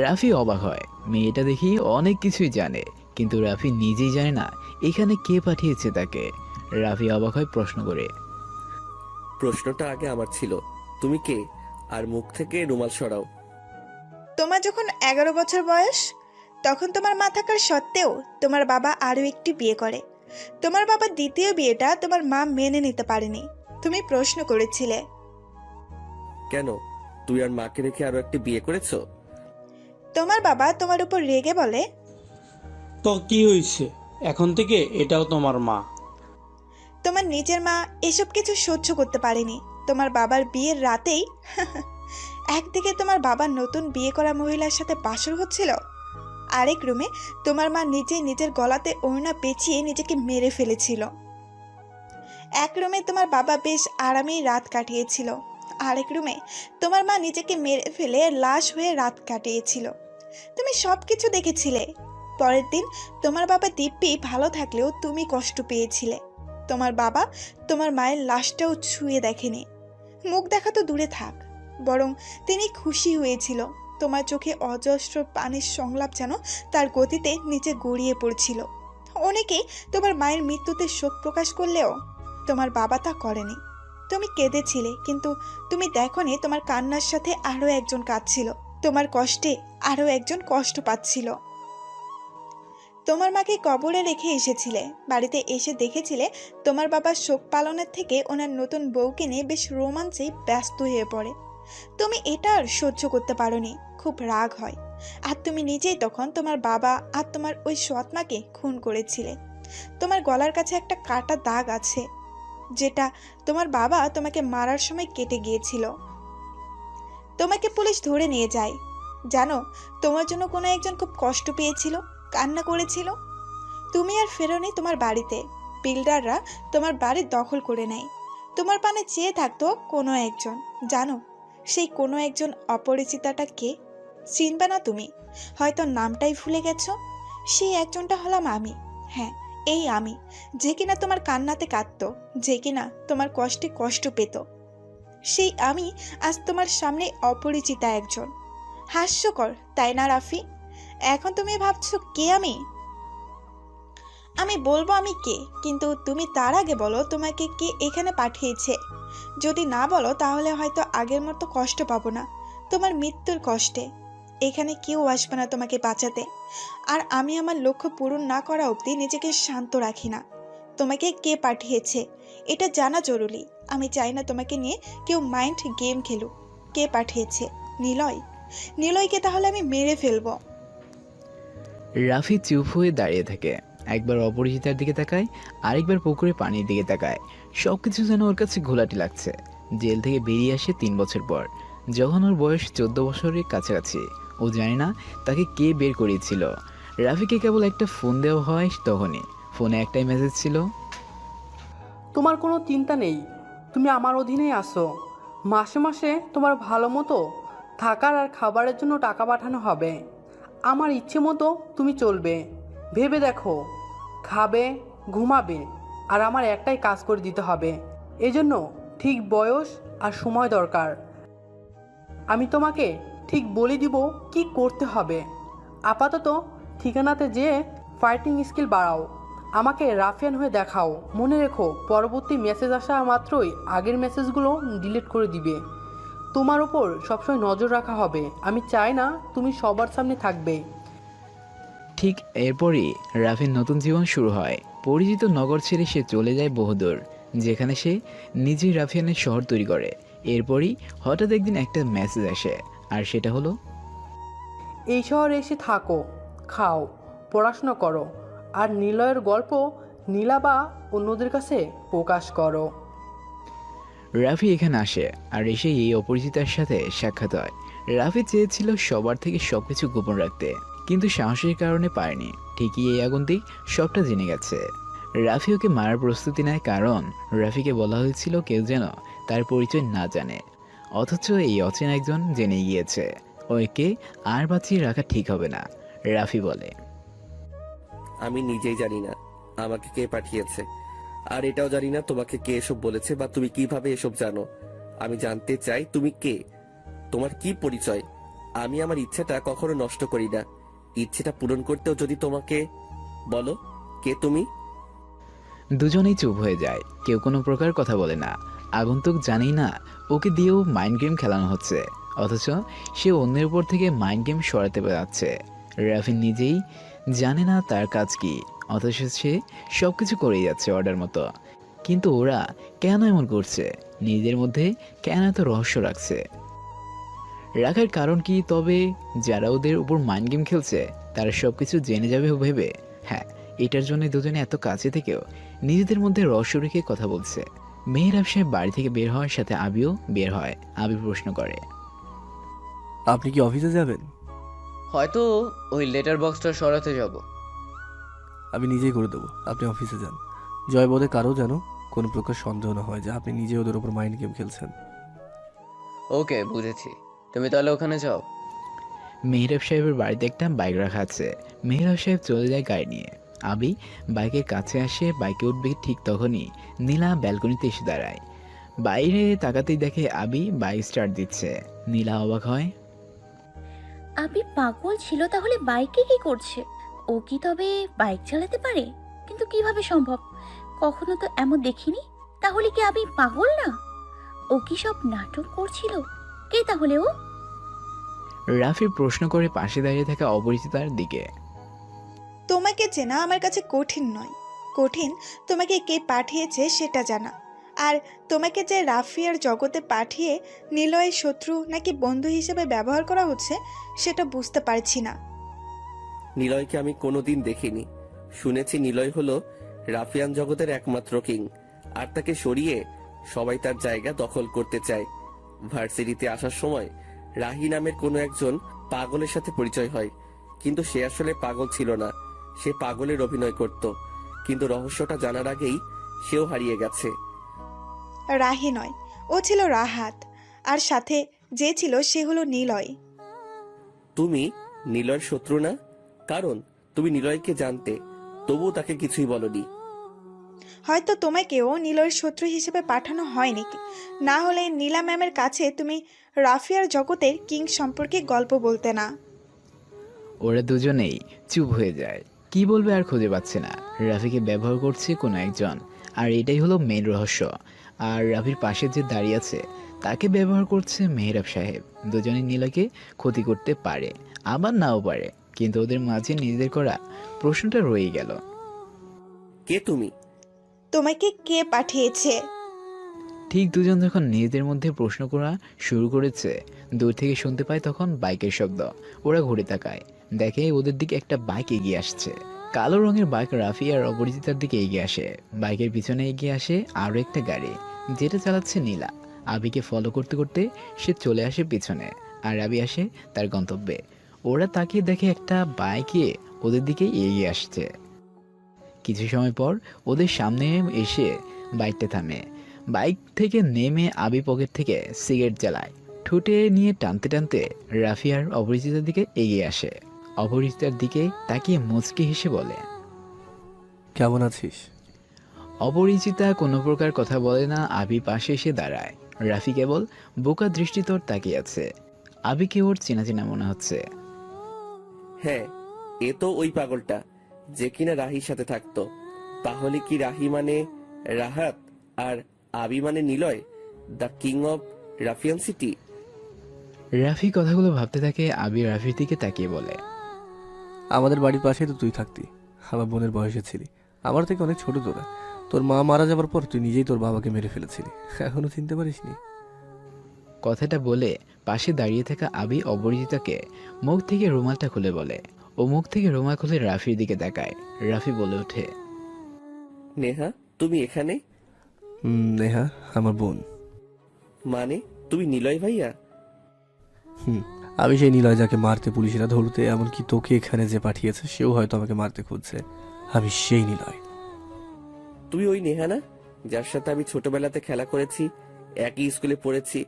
রাফি অবাক হয়। মেয়েটা দেখি অনেক কিছুই জানে, কিন্তু রাফি নিজেই জানে না এখানে কে পাঠিয়েছে তাকে। রাফি অবাক হয় প্রশ্ন করে, প্রশ্নটা আগে আমার ছিল, তুমি কে? আর মুখ থেকে রুমাল সরাও। তোমার যখন 11 বছর বয়স, তখন তোমার মা থাকার সত্ত্বেও তোমার বাবা আরও একটি বিয়ে করে। তোমার বাবার দ্বিতীয় বিয়েটা তোমার মা মেনে নিতে পারেনি। তুমি প্রশ্ন করেছিলে। কেন? তুই আর মাকে রেখে আরো একটি বিয়ে করেছো? তোমার বাবা তোমার উপর রেগে বলে, তো কি হয়েছে, এখন থেকে এটাও তোমার মা। তোমার নিজের মা এসব কিছু সহ্য করতে পারেনি। তোমার বাবার বিয়ের রাতেই একদিকে তোমার বাবার নতুন বিয়ে করা মহিলার সাথে বাসর হচ্ছিল, আরেক রুমে তোমার মা নিজেই নিজের গলাতে ওড়না পেঁচিয়ে নিজেকে মেরে ফেলেছিল। এক রুমে তোমার বাবা বেশ আরামেই রাত কাটিয়েছিল। আরেক রুমে তোমার মা নিজেকে মেরে ফেলে লাশ হয়ে রাত কাটিয়েছিল। তুমি সব কিছু দেখেছিলে। পরের দিন তোমার বাবা দিব্যি ভালো থাকলেও তুমি কষ্ট পেয়েছিলে। তোমার বাবা তোমার মায়ের লাশটাও ছুঁয়ে দেখেনি, মুখ দেখা তো দূরে থাক, বরং তিনি খুশি হয়েছিল। তোমার চোখে অজস্র পানির সংলাপ যেন তার গতিতে নিচে গড়িয়ে পড়ছিল। অনেকেই তোমার মায়ের মৃত্যুতে শোক প্রকাশ করলেও তোমার বাবা তা করেনি। তুমি কেঁদেছিলে, কিন্তু তুমি দেখোনি তোমার কান্নার সাথে আরও একজন কাঁদছিল। তোমার কষ্টে আরও একজন কষ্ট পাচ্ছিল। তোমার মাকে কবরে রেখে এসেছিলে, বাড়িতে এসে দেখেছিলে তোমার বাবা শোক পালনের থেকে ওনার নতুন বউকে নিয়ে বেশ রোমাঞ্চে ব্যস্ত হয়ে পড়ে। তুমি এটা আর সহ্য করতে পারোনি, খুব রাগ হয়। আর তুমি নিজেই তখন তোমার বাবা আর তোমার ওই সৎমাকে খুন করেছিলে। তোমার গলার কাছে একটা কাটা দাগ আছে, যেটা তোমার বাবা তোমাকে মারার সময় কেটে গিয়েছিল। তোমাকে পুলিশ ধরে নিয়ে যায়। জানো, তোমার জন্য কোনো একজন খুব কষ্ট পেয়েছিল, কান্না করেছিল। তুমি আর ফেরোনি তোমার বাড়িতে। বিল্ডাররা তোমার বাড়ি দখল করে নেয়। তোমার পানে চেয়ে থাকতো কোনো একজন। জানো সেই কোনো একজন অপরিচিতাটা কে? চিনবে না তুমি, হয়তো নামটাই ভুলে গেছো। সেই একজনটা হলাম আমি। হ্যাঁ, এই আমি, যে কিনা তোমার কান্নাতে কাঁদতো, যে কিনা তোমার কষ্টে কষ্ট পেত। সেই আমি আজ তোমার সামনে অপরিচিতা একজন। হাস্যকর তাই না রাফি? এখন তুমি ভাবছো কে আমি? আমি বলবো আমি কে, কিন্তু তুমি তার আগে বলো তোমাকে কে এখানে পাঠিয়েছে। যদি না বলো তাহলে হয়তো আগের মতো কষ্ট পাবো না, তোমার মৃত্যুর কষ্টে। এখানে কেউ আসবে না তোমাকে বাঁচাতে। আর আমি আমার লক্ষ্য পূরণ না করা অবধি নিজেকে শান্ত রাখি না। তোমাকে কে পাঠিয়েছে এটা জানা জরুরি। আমি চাই না তোমাকে নিয়ে কেউ মাইন্ড গেম খেলুক। কে পাঠিয়েছে? নিলয়। নিলয়কে তাহলে আমি মেরে ফেলবো। রাফি চুপ হয়ে দাঁড়িয়ে থাকে, একবার অপরিচিতার দিকে তাকায়, আরেকবার পুকুরে পানির দিকে তাকায়। সবকিছু যেন ওর কাছে ঘোলাটি লাগছে। জেল থেকে বেরিয়ে আসে 3 বছর পর, যখন ওর বয়স 14 বছরের কাছাকাছি। ও জানে না তাকে কে বের করিয়েছিল। রাফিকে কেবল একটা ফোন দেওয়া হয়, তখনই ফোনে একটাই মেসেজ ছিল, তোমার কোনো চিন্তা নেই, তুমি আমার অধীনেই আসো। মাসে মাসে তোমার ভালো মতো থাকার আর খাবারের জন্য টাকা পাঠানো হবে। আমার ইচ্ছে মতো তুমি চলবে। ভেবে দেখো, খাবে, ঘুমাবে, আর আমার একটাই কাজ করে দিতে হবে। এজন্য ঠিক বয়স আর সময় দরকার। আমি তোমাকে ঠিক বলে দিব কি করতে হবে। আপাতত ঠিকানাতে যেয়ে ফাইটিং স্কিল বাড়াও, আমাকে রাফিয়ান হয়ে দেখাও। মনে রেখো, পরবর্তী মেসেজ আসা মাত্রই আগের মেসেজগুলো ডিলিট করে দিবে। তোমার ওপর সবসময় নজর রাখা হবে। আমি চাই না তুমি সবার সামনে থাকবে। ঠিক এরপরই রাফির নতুন জীবন শুরু হয়। পরিচিত নগর ছেড়ে সে চলে যায় বহুদূর, যেখানে সে নিজেই রাফিয়ানের শহর তৈরি করে। এরপরই হঠাৎ একদিন একটা মেসেজ আসে, আর সেটা হলো, এই শহরে এসে থাকো, খাও, পড়াশোনা করো, আর নিলয়ের গল্প নীলা বা অন্যদের কাছে প্রকাশ করো। রাফি এখানে আসে, আর এসে এই অপরিচিতার সাথে সাক্ষাৎ হয়। রাফি চেয়েছিল সবার থেকে সবকিছু গোপন রাখতে, কিন্তু সাহসের কারণে পারেনি। ঠিকই এই আগন্তুক সবটা জেনে গেছে। রাফি ওকে মারার প্রস্তুতি নেয়, কারণ রাফিকে বলা হয়েছিল কেউ যেন তার পরিচয় না জানে। অথচ এই অচেনা একজন জেনে গিয়েছে। ওকে আর বাঁচিয়ে রাখা ঠিক হবে না। রাফি বলে, আমি নিজেই জানি না আমাকে কে পাঠিয়েছে, আর এটাও জানি না তোমাকে কে এসব বলেছে বা তুমি কিভাবে এসব জানো। আমি জানতে চাই তুমি কে, তোমার কি পরিচয়। আমি আমার ইচ্ছেটা কখনো নষ্ট করি না। ইচ্ছেটা পূরণ করতেও যদি তোমাকে বলো কে তুমি। দুজনেই চুপ হয়ে যায়, কেউ কোনো প্রকার কথা বলে না। আগন্তুক জানেই না ওকে দিয়েও মাইন্ড গেম খেলানো হচ্ছে, অথচ সে অন্যের উপর থেকে মাইন্ড গেম সরাতে যাচ্ছে। রাফি নিজেই জানে না তার কাজ কি, অথচ সে সব কিছু করেই যাচ্ছে অর্ডার মতো। কিন্তু ওরা কেন এমন করছে? নিজের মধ্যে কেন এত রহস্য রাখছে? রাখার কারণ কি? তবে যারা ওদের উপর মাইন্ড গেম খেলছে তারা সব কিছু জেনে যাবে ভেবে, হ্যাঁ, এটার জন্য দুজনে এত কাছে থেকেও নিজেদের মধ্যে রহস্য রেখে কথা বলছে। মেহরাব সাহেব বাড়ি থেকে বের হওয়ার সাথে আবিও বের হয়। আবি প্রশ্ন করে, আপনি কি অফিসে যাবেন? হয়তো ওই লেটার বক্সটা সরাতে যাব। আমি নিজেই করে দেবো, আপনি অফিসে যান। জয়বোধে কারো যেন কোনো প্রকার সন্দেহ না হয় যে আপনি নিজে ওদের ওপর মাইন্ড গেম খেলছেন। ওকে, বুঝেছি। তুমি তাহলে ওখানে যাও। মেহরাব সাহেবের বাড়িতে একটা বাইক রাখা আছে। মেহরাব সাহেব চলে যায় গাড়ি নিয়ে। আবি বাইকের কাছে আসে, বাইকে উঠবে ঠিক তখনই নীলা ব্যালকনিতে এসে দাঁড়ায়। বাইরে তাকাতেই দেখে আবি বাইক স্টার্ট দিচ্ছে। নীলা অবাক হয়। আবি পাগল ছিল তাহলে বাইকে কি করছে? ও কি তবে বাইক চালাতে পারে? কিন্তু কিভাবে সম্ভব? কখনো তো এমন দেখিনি। তাহলে কি আবি পাগল না? ও কি সব নাটক করছিল? কে তাহলে ও? রাফি প্রশ্ন করে পাশে দাঁড়িয়ে থাকা অপরিচিতার দিকে। তোমাকে চেনা আমার কাছে কঠিন নয়, কঠিন তোমাকে কে পাঠিয়েছে সেটা জানা। আর তোমাকে যে রাফিয়ার জগতে পাঠিয়ে নিলয়ের শত্রু নাকি বন্ধু হিসেবে ব্যবহার করা হচ্ছে সেটা বুঝতে পারছি না। নিলয়কে আমি কোনোদিন দেখিনি। শুনেছি নিলয় হলো রাফিয়ান জগতের একমাত্র কিং, আর তাকে সরিয়ে সবাই তার জায়গা দখল করতে চায়। ভার্সিটিতে আসার সময় রাহি নামের কোনো একজন পাগলের সাথে পরিচয় হয়, কিন্তু সে আসলে পাগল ছিল না, সে পাগলের অভিনয় করত। কিন্তু রহস্যটা জানার আগেই সেও হারিয়ে গেছে। রাহি নয়, ও ছিল রাহাত, আর সাথে যে ছিল সে হলো নিলয়। তুমি নিলয়ের শত্রু না? কারণ তুমি নিলয়কে জানতে, তবুও তাকে কিছুই বলনি। হয়তো তোমাকেও নিলয়ের শত্রু হিসেবে পাঠানো হয়নি, না হলে নীলা ম্যামের কাছে তুমি রাফিয়ার জগতের কিং সম্পর্কে গল্প বলতে না। ওরা দুজনেই চুপ হয়ে যায়। কি বলবে আর খুঁজে পাচ্ছে না। রাফিকে ব্যবহার করছে কোনো একজন, আর এটাই হলো মেন রহস্য। আর রাফির পাশে যে দাঁড়িয়ে আছে তাকে ব্যবহার করছে মেহরাব সাহেব। দুজনেই নীলাকে ক্ষতি করতে পারে, আবার নাও পারে, কিন্তু ওদের মাঝে নিজেদের করা প্রশ্নটা রয়ে গেল। কে তুমি? তোমাকে কে পাঠিয়েছে? ঠিক দুজন যখন নিজেদের মধ্যে প্রশ্ন করা শুরু করেছে, দূর থেকে শুনতে পায় তখন বাইকের শব্দ। ওরা ঘুরে তাকায়, দেখে ওদের দিকে একটা বাইক এগিয়ে আসছে। কালো রঙের বাইক রাফি আর অপরিচিতার দিকে এগিয়ে আসে। বাইকের পিছনে এগিয়ে আসে আরও একটা গাড়ি, যেটা চালাচ্ছে নীলা। আবিকে ফলো করতে করতে সে চলে আসে পিছনে, আর আবি আসে তার গন্তব্যে। ওরা তাকিয়ে দেখে একটা বাইকে ওদের দিকে এগিয়ে আসছে। কিছু সময় পর ওদের সামনে এসে বাইকটা থামে। বাইক থেকে নেমে আবি পকেট থেকে সিগারেট জ্বালায়। ঠোঁটে নিয়ে টানতে টানতে রাফি আর অপরিচিতার দিকে এগিয়ে আসে। অপরিচিতার দিকে তাকিয়ে মুচকি হেসে বলে, কেমন আছিস? অপরিচিতা কোনো প্রকার কথা বলে না। আবি পাশে এসে দাঁড়ায়। রাফি কেবল বোকা দৃষ্টি তোর তাকিয়ে আছে। আবিকে ওর চেনা চেনা মনে হচ্ছে। হ্যাঁ, এ তো ওই পাগলটা যে কিনা রাহির সাথে থাকতো। তাহলে কি রাহি মানে রাহাত আর আবি মানে Niloy, the king of Rafian city? Rafi কথাগুলো ভাবতে থাকে। আবি রাফির দিকে তাকিয়ে বলে, আমাদের বাড়ির পাশেই তো তুই থাকতি, আমার বোনের বয়সে ছিলি। আমার থেকে অনেক ছোট তোরা। তোর মা মারা যাবার পর তুই নিজেই তোর বাবাকে মেরে ফেলেছিলি, এখনো চিনতে পারিসনি? কথাটা বলে পাশে দাঁড়িয়ে থাকা আবি অপরিচিতাকে মুখ থেকে রুমালটা খুলে বলে। ও মুখ থেকে রুমাল খুলে রাফির দিকে তাকায়। রাফি বলে ওঠে, নেহা, তুমি এখানে? নেহা আমার বোন। মানে তুমি নিলয় ভাইয়া? আমি সেই নিলয় যাকে মারতে পুলিশরা ধরতে, এমনকি তোকে এখানে যে পাঠিয়েছে সেও হয়তো আমাকে মারতে খুঁজছে। আমি সেই নিলয়। তুমি ওই নেহা না যার সাথে আমি ছোটবেলাতে খেলা করেছি, একই স্কুলে পড়েছি,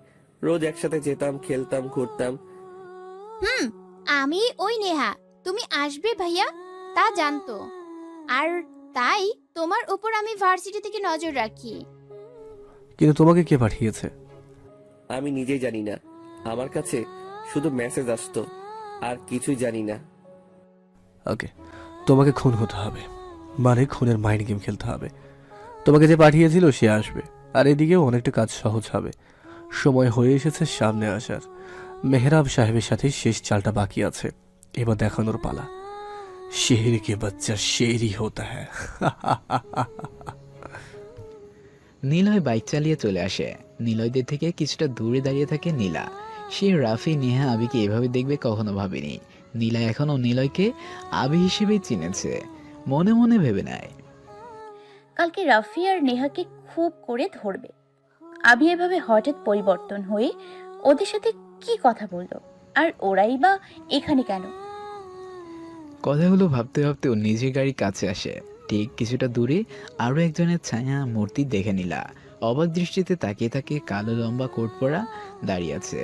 রোজ একসাথে যেতাম, খেলতাম, ঘুরতাম? আমি ওই নেহা। তুমি আসবে ভাইয়া তা জানতো, আর তাই তোমার উপর আমি ভার্সিটি থেকে নজর রাখি। কিন্তু তোমাকে কে পাঠিয়েছে? আমি নিজেই জানি না। আমার কাছে শুধু মেসেজ আসতো, আর কিছুই জানি না। ওকে, তোমাকে খুন হতে হবে, মানে খুনের মাইন্ড গেম খেলতে হবে। তোমাকে যে পাঠিয়েছিল সে আসবে, আর এদিকেও অনেকটা কাজ সহজ হবে। সময় হয়ে এসেছে সামনে আসার। মেহরাব সাহেবের সাথে শেষ চালটা বাকি আছে, এবার দেখানোর পালা। শের কে বাচ্চা শেরই হতা হ্যায়। নিলয় বাইক চালিয়ে চলে আসে। নিলয়দের থেকে কিছুটা দূরে দাঁড়িয়ে থাকে নীলা। সে রাফি, নেহা, আবিকে এভাবে দেখবে কখনো ভাবেনি। নীলা এখনও নিলয়কে আবি হিসেবেই চিনেছে। মনে মনে ভেবে নেয়, কালকে রাফি আর নেহাকে খুব করে ধরবে। আবি এভাবে হঠাৎ পরিবর্তন হয়ে ওদের সাথে কি কথা বললো, আর ওরাই বা এখানে কেন? কথাগুলো ভাবতে ভাবতে ও নিজের গাড়ির কাছে আসে। ঠিক কিছুটা দূরে আরও একজনের ছায়া মূর্তি দেখে নিলা। অবাক দৃষ্টিতে তাকিয়ে তাকিয়ে কালো লম্বা কোট পরা দাঁড়িয়ে আছে,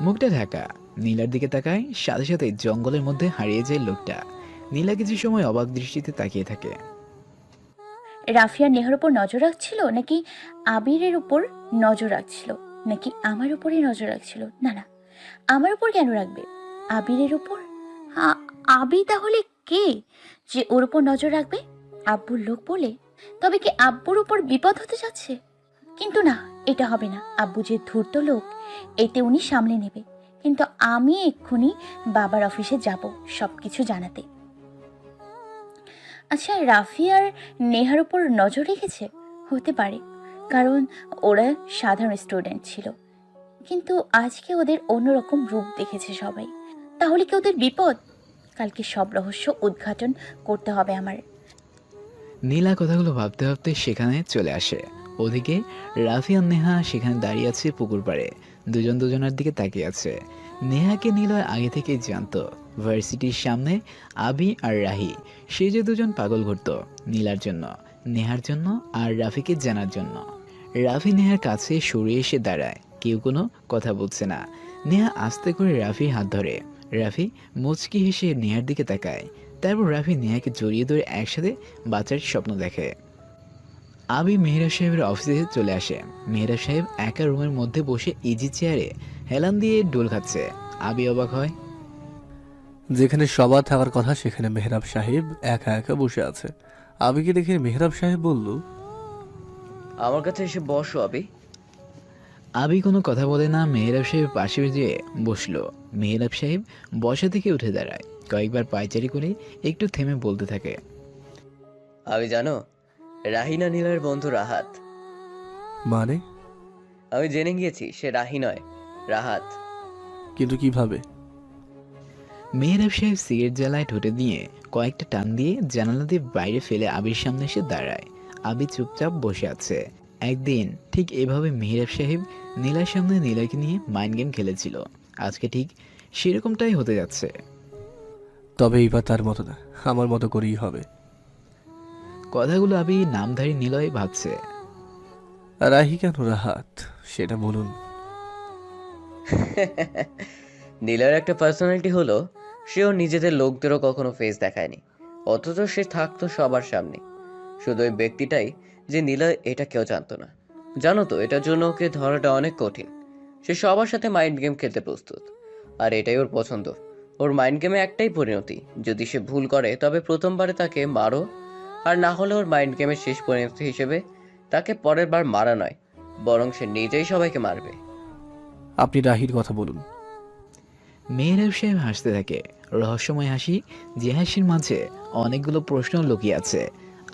মুখটা ঢাকা। নীলার দিকে তাকায়, সাথে সাথে জঙ্গলের মধ্যে হারিয়ে যায় লোকটা। নীলা কিছু সময় অবাক দৃষ্টিতে তাকিয়ে থাকে। রাফিয়া নেহার উপর নজর রাখছিল নাকি আবিরের উপর নজর রাখছিল নাকি আমার উপরে নজর রাখছিল? না না, আমার উপর কেন রাখবে? আবিরের উপর? আবির তাহলে কে যে ওর উপর নজর রাখবে? আব্বুর লোক বলে? তবে কি আব্বুর উপর বিপদ হতে যাচ্ছে? কিন্তু না, এটা হবে না। আব্বু যে ধূর্ত লোক, এতে উনি সামলে নেবে। কিন্তু আমি এক্ষুনি বাবার অফিসে যাব সবকিছু জানাতে। আচ্ছা, রাফি আর নেহার উপর নজর রেখেছে? হতে পারে, কারণ ওরা সাধারণ স্টুডেন্ট ছিল, কিন্তু আজকে ওদের অন্যরকম রূপ দেখেছে সবাই। তাহলে কি ওদের বিপদ? কালকে সব রহস্য উদ্ঘাটন করতে হবে আমার। নীলা কথাগুলো ভাবতে ভাবতে সেখানে চলে আসে। ওদিকে রাফি আর নেহা সেখানে দাঁড়িয়ে আছে পুকুর পাড়ে, দুজন দুজনের দিকে তাকিয়ে আছে। নেহাকে নীলয় আগে থেকেই জানতো। ভার্সিটির সামনে আবি আর রাহি, সে যে দুজন পাগল ঘুরতো নীলার জন্য, নেহার জন্য আর রাফিকে জানার জন্য। রাফি নেহার কাছে সরে এসে দাঁড়ায়, কেউ কোনো কথা বলছে না। নেহা আস্তে করে রাফির হাত ধরে। রাফি মুচকি হেসে নেহার দিকে তাকায়। তারপর রাফি নেহাকে জড়িয়ে ধরে একসাথে বাচ্চার স্বপ্ন দেখে। আবি মেহরাব সাহেবের অফিসে চলে আসে। মেহরাব সাহেব একা রুমের মধ্যে বসে ইজি চেয়ারে হেলান দিয়ে ডোল খাচ্ছে। আবি অবাক হয়। যেখানে সবার থাকার কথা সেখানে মেহরাব সাহেব একা একা বসে আছে। আবিকে দেখে মেহরাব সাহেব বলল, আমার কাছে এসে বসো আবি। আবি কোনো কথা বলে না, মেহরাব সাহেব পাশে যেয়ে বসলো। মেহরাব সাহেব বসা থেকে উঠে দাঁড়ায়, কয়েকবার পায়চারি করে একটু থেমে বলতে থাকে, আবি জানো, রাহিনা নীলার বন্ধু রাহাত। মানে? আমি জেনে গিয়েছি সে রাহি নয়, রাহাত। কিন্তু কিভাবে? মেহরাব সাহেব সিগারেট জ্বালায় ঠোঁটে দিয়ে কয়েকটা টান দিয়ে জানালা দিয়ে বাইরে ফেলে আবির সামনে এসে দাঁড়ায়। আবি চুপচাপ বসে আছে। একদিন ঠিক এভাবে মেহরাব সাহেব নীলার সামনে নীলাকে নিয়ে মাইন্ড গেম খেলেছিল। আজকে ঠিক সেরকমটাই হতে যাচ্ছে। তবে এইবার তার মতো না, আমার মতো করেই হবে। কথাগুলো আবি নামধারী নীলয় ভাবছে। রাহি কেন রাহাত সেটা বলুন। নীলার একটা পার্সোনালিটি হলো সে ওর নিজেদের লোকদেরও কখনো ফেস দেখায়নি, অথচ সে থাকতো সবার সামনে। শুধু ওই ব্যক্তিটাই যে নীলা, এটা কেউ জানতো না। জানো তো, এটার জন্য ওকে ধরাটা অনেক কঠিন। সে সবার সাথে মাইন্ড গেম খেলতে প্রস্তুত, আর এটাই ওর পছন্দ। ওর মাইন্ড গেমে একটাই পরিণতি, যদি সে ভুল করে তবে প্রথমবারে তাকে মারো, আর না হলে ওর মাইন্ড গেমের শেষ পরিণতি হিসেবে তাকে পরের বার মারা নয়, বরং সে নিজেই সবাইকে মারবে। আপনি রাহির কথা বলুন। মেহরাব সাহেব হাসতে থাকে, রহস্যময় হাসি, যে হাসির মাঝে অনেকগুলো প্রশ্ন লুকিয়ে আছে।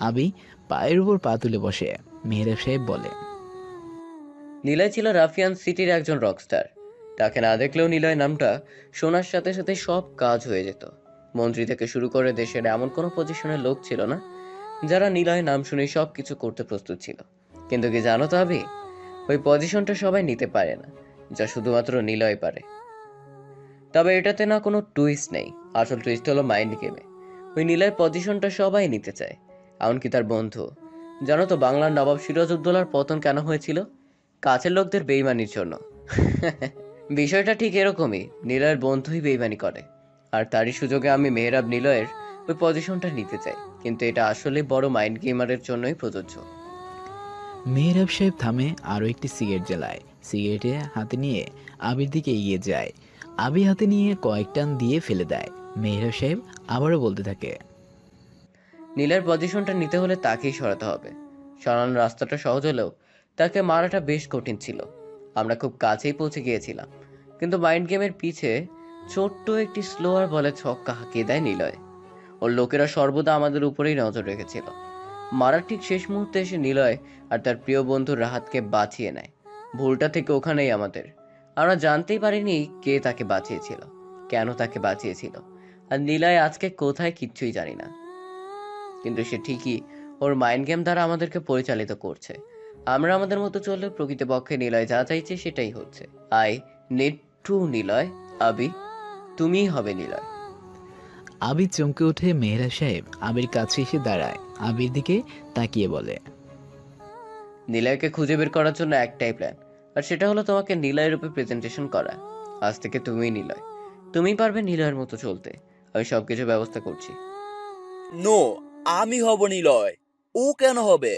আবি পায়ের উপর পা তুলে বসে। মেহরাব সাহেব বলে, নীলয় ছিল রাফিয়ান সিটির একজন রকস্টার। তাকে না দেখলেও নীলয় নামটা শোনার সাথে সাথে সব কাজ হয়ে যেত। মন্ত্রী থেকে শুরু করে দেশের এমন কোনো পজিশনের লোক ছিল না যারা নীলয় নাম শুনে সব কিছু করতে প্রস্তুত ছিল। কিন্তু কি জানো তো আবি, ওই পজিশনটা সবাই নিতে পারে না, যা শুধুমাত্র নীলয় পারে। তবে এটাতে না কোনো টুইস্ট নেই, আসল টুইস্ট হলো মাইন্ড গেমে। ওই নীলয় পজিশনটা সবাই নিতে চায়, এমনকি তার বন্ধু। জানো তো বাংলার নবাব সিরাজউদ্দৌলার পতন কেন হয়েছিল? কাছের লোকদের বেইমানির জন্য। বিষয়টা ঠিক এরকমই, নীলয়ের বন্ধুই বেইমানি করে, আর তারই সুযোগে আমি মেহরাব নীলয়ের ওই পজিশনটা নিতে চাই। কিন্তু এটা আসলে বড় মাইন্ড গেমারের জন্যই প্রযোজ্য। মেহরাব সাহেব থামে, আরও একটি সিগারেট জ্বালায়। সিগারেটে হাতে নিয়ে আবির দিকে এগিয়ে যায়। আবি হাতে নিয়ে কয়েক টান দিয়ে ফেলে দেয়। মেহরাব সাহেব আবারও বলতে থাকে, নীলের পজিশনটা নিতে হলে তাকেই সরাতে হবে। সরানোর রাস্তাটা সহজ হলেও তাকে মারাটা বেশ কঠিন ছিল। আমরা খুব কাছেই পৌঁছে গিয়েছিলাম, কিন্তু মাইন্ড গেমের পিছে ছোট্ট একটি স্লোয়ার বলে ছক্কা হাঁকিয়ে দেয় নীলয়। ওর লোকেরা সর্বদা আমাদের উপরেই নজর রেখেছিল। মারার ঠিক শেষ মুহূর্তে এসে নীলয় আর তার প্রিয় বন্ধু রাহাতকে বাঁচিয়ে নেয়। ভুলটা থেকে ওখানেই আমাদের। আমরা জানতেই পারিনি কে তাকে বাঁচিয়েছিল, কেন তাকে বাঁচিয়েছিল। আর নীলয় আজকে কোথায় কিচ্ছুই জানি না, কিন্তু সে ঠিকই ওর মাইন্ড গেম দ্বারা আমাদেরকে পরিচালিত করছে। আমরা আমাদের মতো চললে প্রকৃতপক্ষে নীলয় যা চাইছে সেটাই হচ্ছে। I need to Niloy. আবি, তুমিই হবে নীলয়। আবির চমকে উঠে মেহরাব সাহেব আবির কাছে এসে দাঁড়ায়, আবির দিকে তাকিয়ে বলে, নিলয়কে খুঁজে বের করার জন্য একটাই প্ল্যান, আর সেটা হলো তোমাকে নিলয়ের রূপে প্রেজেন্টেশন করা। আজ থেকে তুমিই নিলয়, তুমিই পারবে নিলয়ের মতো চলতে। আমি সবকিছু ব্যবস্থা করছি। নো, আমি হব নিলয়, ও কেন হবে?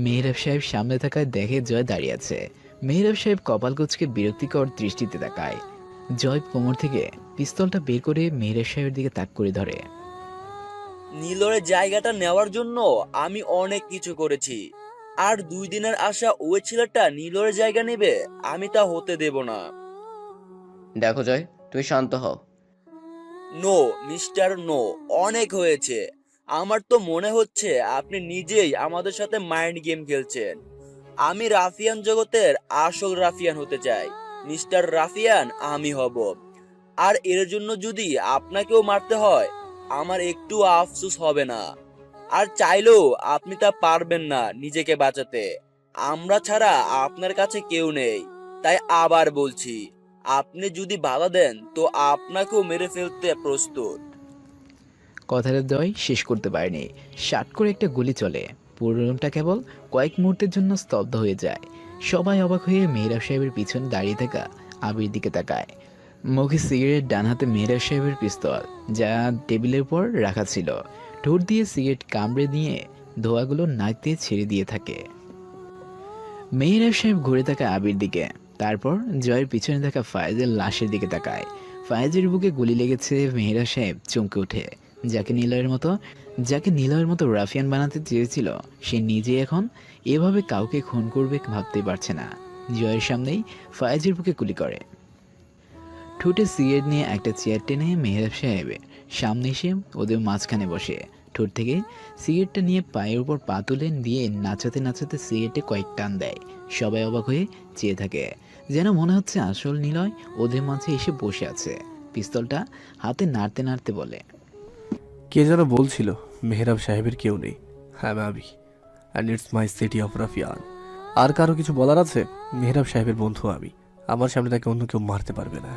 মেহরাব সাহেব সামনে থাকায় দেখে জয় দাঁড়িয়ে আছে। মেহরাব সাহেব কপাল কুঁচকে বিরক্তিকর দৃষ্টিতে তাকায়। জয় কোমর থেকে পিস্তলটা বের করে মেহরাব সাহেবের দিকে তাক করে ধরে। নিলয়ের জায়গাটা নেওয়ার জন্য আমি অনেক কিছু করেছি, আর 2 দিনের আশা ওই ছেলেটা নিলয়ের জায়গা নেবে, আমি তা হতে দেব না। দেখো জয়, তুমি শান্ত হও। নো মিস্টার নো, অনেক হয়েছে। আমার তো মনে হচ্ছে আপনি নিজেই আমাদের সাথে মাইন্ড গেম খেলছেন। আমি রাফিয়ান জগতের আসল রাফিয়ান হতে চাই, মিস্টার রাফিয়ান আমি হব। আর এর জন্য যদি আপনাকেও মারতে হয়, আমার একটু আফসোস হবে না। আর চাইলেও আপনি তা পারবেন না নিজেকে বাঁচাতে। আমরা ছাড়া আপনার কাছে কেউ নেই। তাই আবার বলছি, আপনি যদি বাধা দেন তো আপনাকেও মেরে ফেলতে প্রস্তুত। কথাটা জয় শেষ করতে পারেনি, শাট করে একটা গুলি চলে। পুরো রুমটা কেবল কয়েক মুহূর্তের জন্য স্তব্ধ হয়ে যায়। সবাই অবাক হয়ে মেহরাব সাহেবের পিছনে দাঁড়িয়ে থাকা আবির দিকে তাকায়। মুখে সিগারেট, ডান হাতে মেহরাব সাহেবের পিস্তল, যা টেবিলের উপর রাখা ছিল। ঠোঁট দিয়ে সিগারেট কামড়ে দিয়ে ধোঁয়াগুলো নাক দিয়ে ছেড়ে দিয়ে থাকে। মেহরাব সাহেব ঘুরে তাকায় আবির দিকে, তারপর জয়ের পিছনে থাকা ফায়েজের লাশের দিকে তাকায়। ফায়েজের বুকে গুলি লেগেছে। মেহরাব সাহেব চমকে ওঠে। যাকে নিলয়ের মতো রাফিয়ান বানাতে চেয়েছিল, সে নিজে এখন এভাবে কাউকে খুন করবে ভাবতে পারছে না। জয়ের সামনেই ফায়েজের বুকে গুলি করে। ঠোঁটে সিগারেট নিয়ে একটা চেয়ার টেনে মেহরাব সাহেব সামনে এসে ওদের মাঝখানে বসে ঠোঁট থেকে সিগারেটটা নিয়ে পায়ের উপর পা তুলে দিয়ে নাচাতে নাচাতে সিগারেটে কয়েক টান দেয়। সবাই অবাক হয়ে চেয়ে থাকে, যেন মনে হচ্ছে আসল নিলয় ওদের মাঝে এসে বসে আছে। পিস্তলটা হাতে নাড়তে নাড়তে বলে, কে যেন বলছিল মেহরাব সাহেবের কেউ নেই। হ্যাঁ Abi, and it's my city of Rafian. আর কারো কিছু বলার আছে? মেহরাব সাহেবের বন্ধু আমি, আমার সামনে তাকে অন্য কেউ মারতে পারবে না।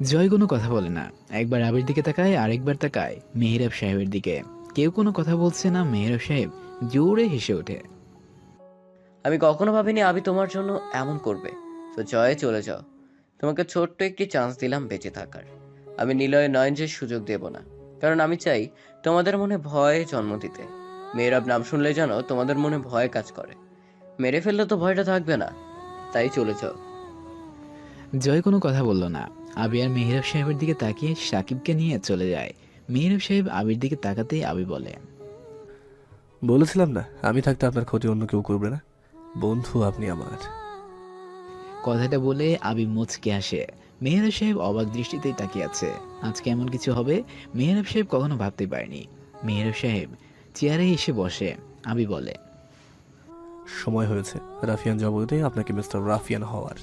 জয় কোনো কথা বলে না। একবার আবির দিকে তাকায়, আরেকবার তাকায় মেহরাব সাহেবের দিকে। কেউ কোনো কথা বলছে না। মেহরাব সাহেব জোরে হেসে ওঠে। আমি কখনো ভাবিনি আবি তোমার জন্য এমন করবে। তো জয়ে চলে যাও, তোমাকে ছোট্ট একটি চান্স দিলাম বেঁচে থাকার। আমি নিলয়ে নয়ন যে সুযোগ দেব না, কারণ আমি চাই তোমাদের মনে ভয় জন্ম দিতে। মেহরাব নাম শুনলে যেন তোমাদের মনে ভয় কাজ করে। মেরে ফেললে তো ভয়টা থাকবে না, তাই চলে যাও। জয় কোনো কথা বলল না। আবি আর মেহরাব সাহেবের দিকে তাকিয়ে সাকিবকে নিয়ে চলে যায়। মেহরাব সাহেব আবির দিকে তাকাতেই আবি বলে, বলেছিলাম না, আমি থাকতে আপনার ক্ষতি অন্য কেউ করবে না। বন্ধু আপনি আমার। কথাটা বলে আবি মুচকে আসে। মেহরাব সাহেব অবাক দৃষ্টিতেই তাকিয়ে আছে। আজকে এমন কিছু হবে মেহরাব সাহেব কখনো ভাবতে পারেনি। মেহরাব সাহেব চেয়ারে এসে বসে। আবি বলে, সময় হয়েছে রাফিয়ান জগতে আপনাকে মিস্টার রাফিয়ান হওয়ার।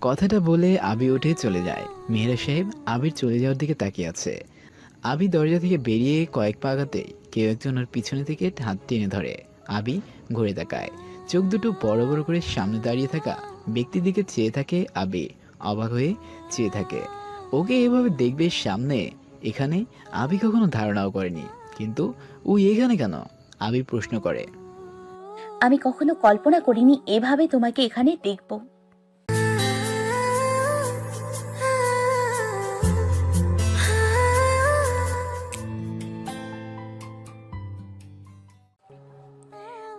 কথাটা বলে আবি উঠে চলে যায়। মেহরাব সাহেব আবির চলে যাওয়ার দিকে তাকিয়ে আছে। আবি দরজা থেকে বেরিয়ে কয়েক পা আগাতেই কেউ একজন ওর পিছনে থেকে হাত টেনে ধরে। আবি ঘুরে তাকায়, চোখ দুটো বড় বড় করে সামনে দাঁড়িয়ে থাকা ব্যক্তির দিকে চেয়ে থাকে। আবি অবাক হয়ে চেয়ে থাকে। ওকে এভাবে দেখবে সামনে, এখানে আবি কখনো ধারণাও করেনি। কিন্তু ও এখানে কেন? আবি প্রশ্ন করে। আমি কখনো কল্পনা করিনি এভাবে তোমাকে এখানে দেখব।